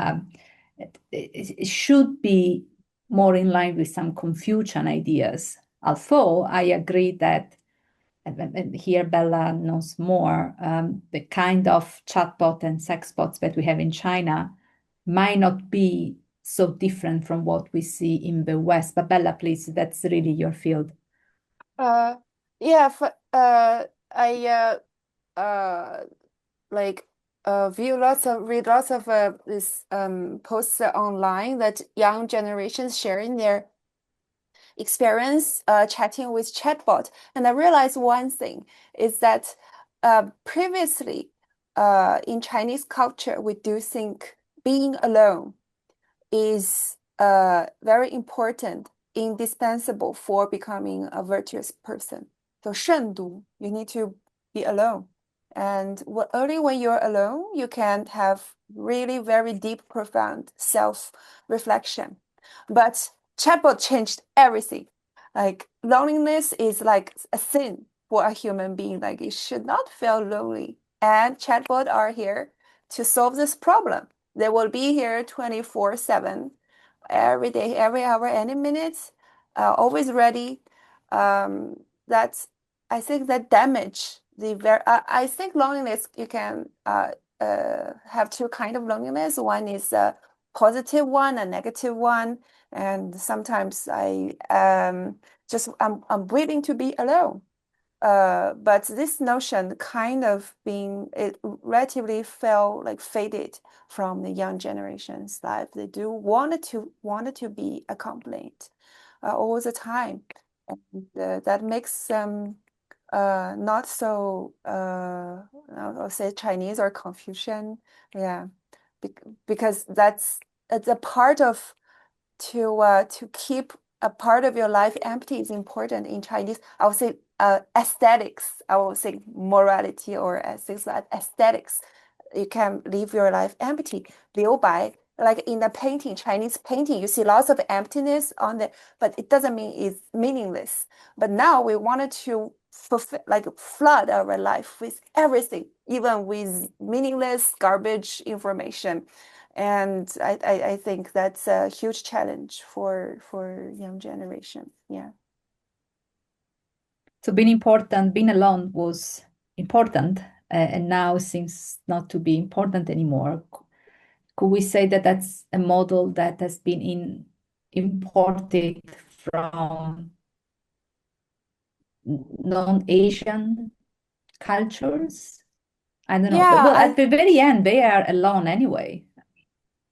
it should be more in line with some Confucian ideas. Although I agree that, and here Bella knows more, the kind of chatbot and sexbots that we have in China might not be so different from what we see in the West. But Bella, please, that's really your field. Yeah, I read lots of this posts online that young generations sharing their experience chatting with chatbot, and I realized one thing is that previously in Chinese culture we do think being alone is very important, indispensable for becoming a virtuous person. So 慎独, you need to be alone. And only when you're alone, you can have really very deep, profound self-reflection. But chatbot changed everything. Like loneliness is like a sin for a human being. Like you should not feel lonely. And chatbot are here to solve this problem. They will be here 24/7, every day, every hour, any minute, always ready. That's, I think that damage the I think loneliness, you can have two kind of loneliness. One is a positive one, a negative one, and sometimes I'm willing to be alone. But this notion kind of it relatively faded from the young generation's life. They do wanted to be accompanied all the time, and that makes them not so I'll say Chinese or Confucian, yeah, because that's a part of to keep a part of your life empty is important in Chinese. I would say aesthetics. I will say morality or things like aesthetics. You can leave your life empty. Liu Bai, like in the painting, Chinese painting, you see lots of emptiness on the, but it doesn't mean it's meaningless. But now we wanted to flood our life with everything, even with meaningless garbage information. And I think that's a huge challenge for young generation. Yeah. So being alone was important, and now seems not to be important anymore. Could we say that that's a model that has been imported from non-Asian cultures? I don't know. Yeah, well, at the very end, they are alone anyway.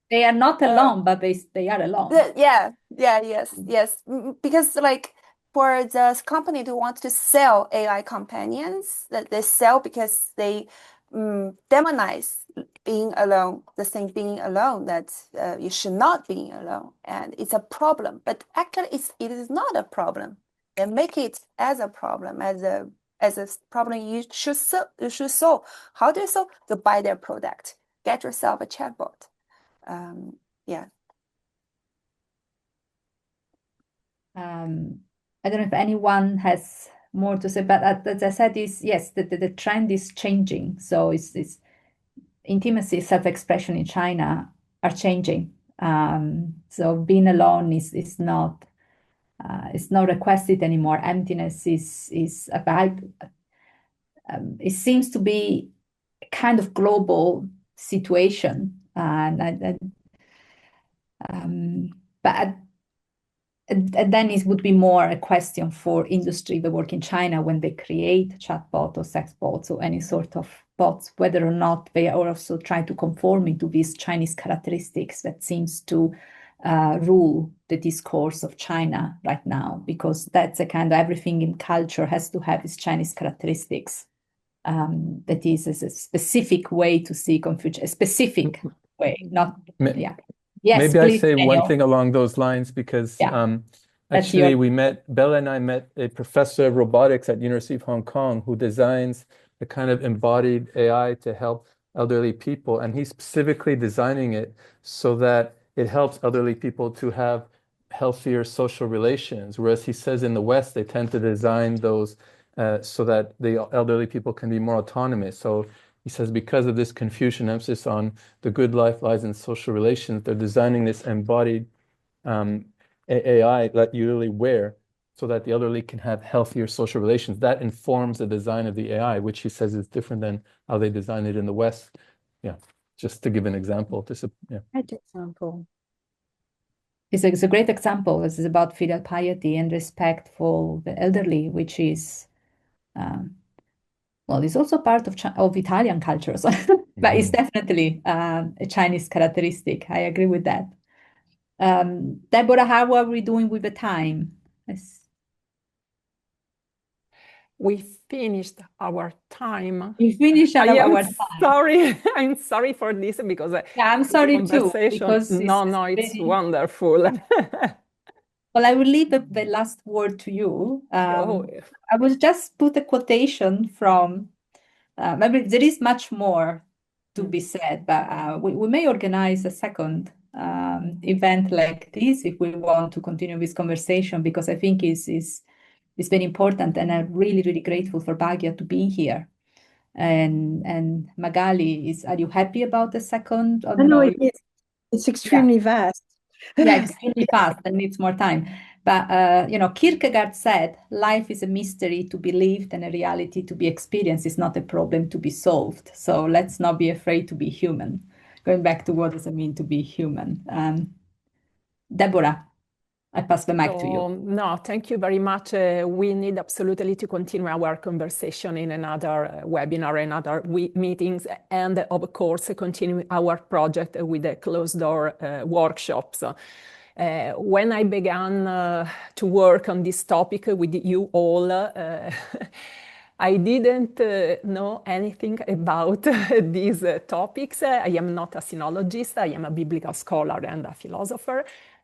They are not alone, but they are alone. Yes. Because like for the company to want to sell AI companions, that they sell because they demonize being alone, the thing being alone, that you should not be alone, and it's a problem. But actually, it is not a problem. They make it as a problem, as a problem you should solve. How do you solve? To buy their product, get yourself a chatbot. Yeah. I don't know if anyone has more to say, but as I said, yes, the trend is changing. So it's intimacy, self-expression in China are changing. So being alone is not requested anymore. Emptiness is about. It seems to be a kind of global situation, but then it would be more a question for industry that work in China when they create chatbot or sex bots or any sort of bots, whether or not they are also trying to conform into these Chinese characteristics that seems to rule the discourse of China right now, because that's a kind of everything in culture has to have its Chinese characteristics. That is a specific way to see Confucius, a specific way, not, yeah. Yes, maybe please, I say Daniel. one thing along those lines, because Actually, Bella and I met a professor of robotics at University of Hong Kong who designs a kind of embodied AI to help elderly people. And he's specifically designing it so that it helps elderly people to have healthier social relations. Whereas he says in the West, they tend to design those so that the elderly people can be more autonomous. So he says because of this Confucian emphasis on the good life lies in social relations, they're designing this embodied AI that you really wear so that the elderly can have healthier social relations. That informs the design of the AI, which he says is different than how they design it in the West. Yeah, just to give an example. Great example. It's a great example. This is about filial piety and respect for the elderly, which is, well, it's also part of Italian culture, so but it's definitely a Chinese characteristic. I agree with that. Deborah, how are we doing with the time? We finished our time. We finished our time. Sorry, I'm sorry for this because I'm sorry too, because it's wonderful. Well, I will leave the last word to you. I will just put a quotation from, maybe there is much more to be said, but we may organize a second event like this if we want to continue this conversation, because I think it's very important, and I'm really, really grateful for Bhagya to be here. And Magali, are you happy about the second? No, it's extremely vast. Yeah, extremely fast and needs more time. But Kierkegaard said, life is a mystery to be lived and a reality to be experienced. It's not a problem to be solved. So let's not be afraid to be human. Going back to what does it mean to be human? Deborah, I pass the mic to you. No, thank you very much. We need absolutely to continue our conversation in another webinar and other meetings, and of course, continue our project with the closed door workshops. When I began to work on this topic with you all, I didn't know anything about these topics. I am not a sinologist, I am a biblical scholar and a philosopher.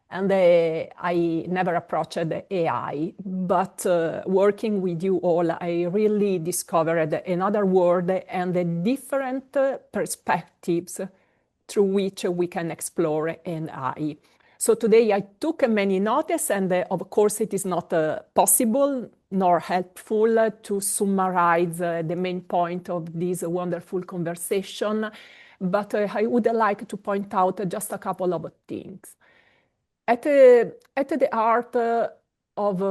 And I never approached AI, but working with you all, I really discovered another world and the different perspectives through which we can explore AI. So today I took many notes, and of course it is not possible nor helpful to summarize the main point of this wonderful conversation, but I would like to point out just a couple of things. At the heart of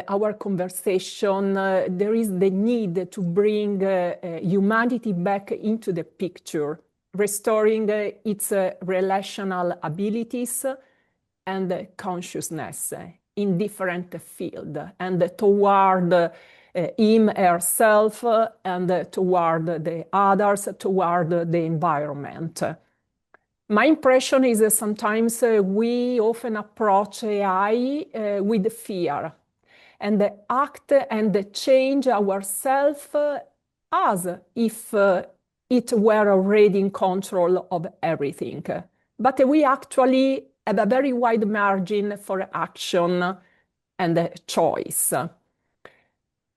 our conversation, there is the need to bring humanity back into the picture, restoring its relational abilities and consciousness in different fields, and toward him, herself, and toward the others, toward the environment. My impression is that sometimes we often approach AI with fear and act and change ourselves as if it were already in control of everything. But we actually have a very wide margin for action and choice.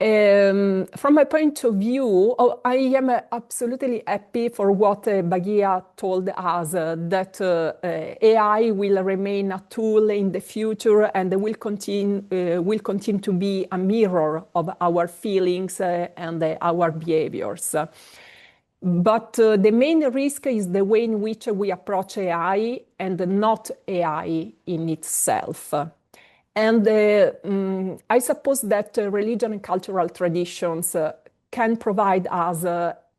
From my point of view, I am absolutely happy for what Bhagya told us, that AI will remain a tool in the future and will continue to be a mirror of our feelings and our behaviors. But the main risk is the way in which we approach AI and not AI in itself. And I suppose that religion and cultural traditions can provide us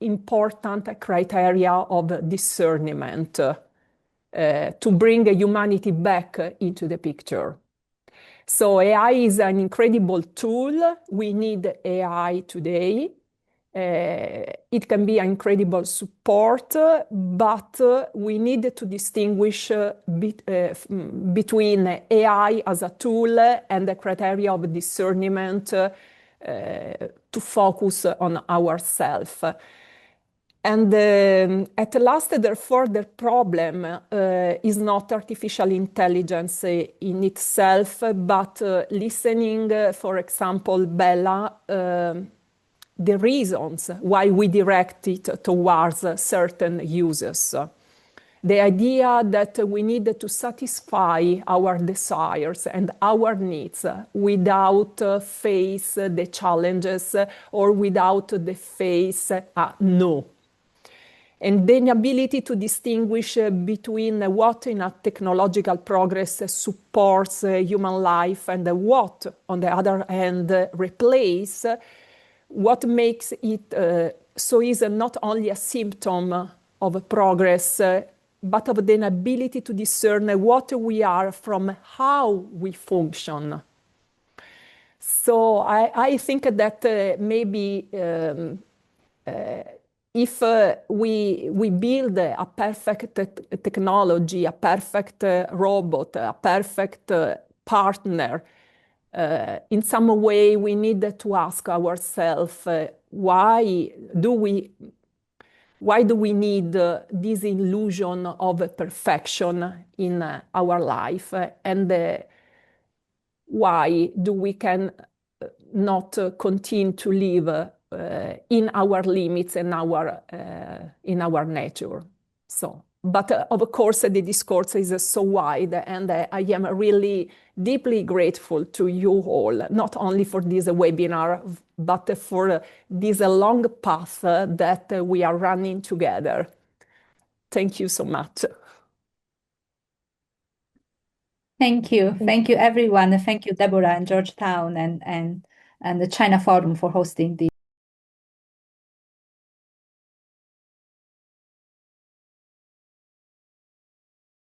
important criteria of discernment to bring humanity back into the picture. So AI is an incredible tool. We need AI today. It can be an incredible support, but we need to distinguish between AI as a tool and the criteria of discernment to focus on ourselves. And at last, therefore, the problem is not artificial intelligence in itself, but listening, for example, Bella, the reasons why we direct it towards certain uses. The idea that we need to satisfy our desires and our needs without face the challenges or without the face no. And the inability to distinguish between what in a technological progress supports human life and what, on the other hand, replace, what makes it so is not only a symptom of progress, but of the inability to discern what we are from how we function. So I think that maybe if we build a perfect technology, a perfect robot, a perfect partner, in some way we need to ask ourselves why do we need this illusion of perfection in our life, and why do we can not continue to live in our limits and in our nature. So, but of course, the discourse is so wide, and I am really deeply grateful to you all, not only for this webinar, but for this long path that we are running together. Thank you so much. Thank you. Thank you, everyone. Thank you, Deborah and Georgetown and the China Forum for hosting the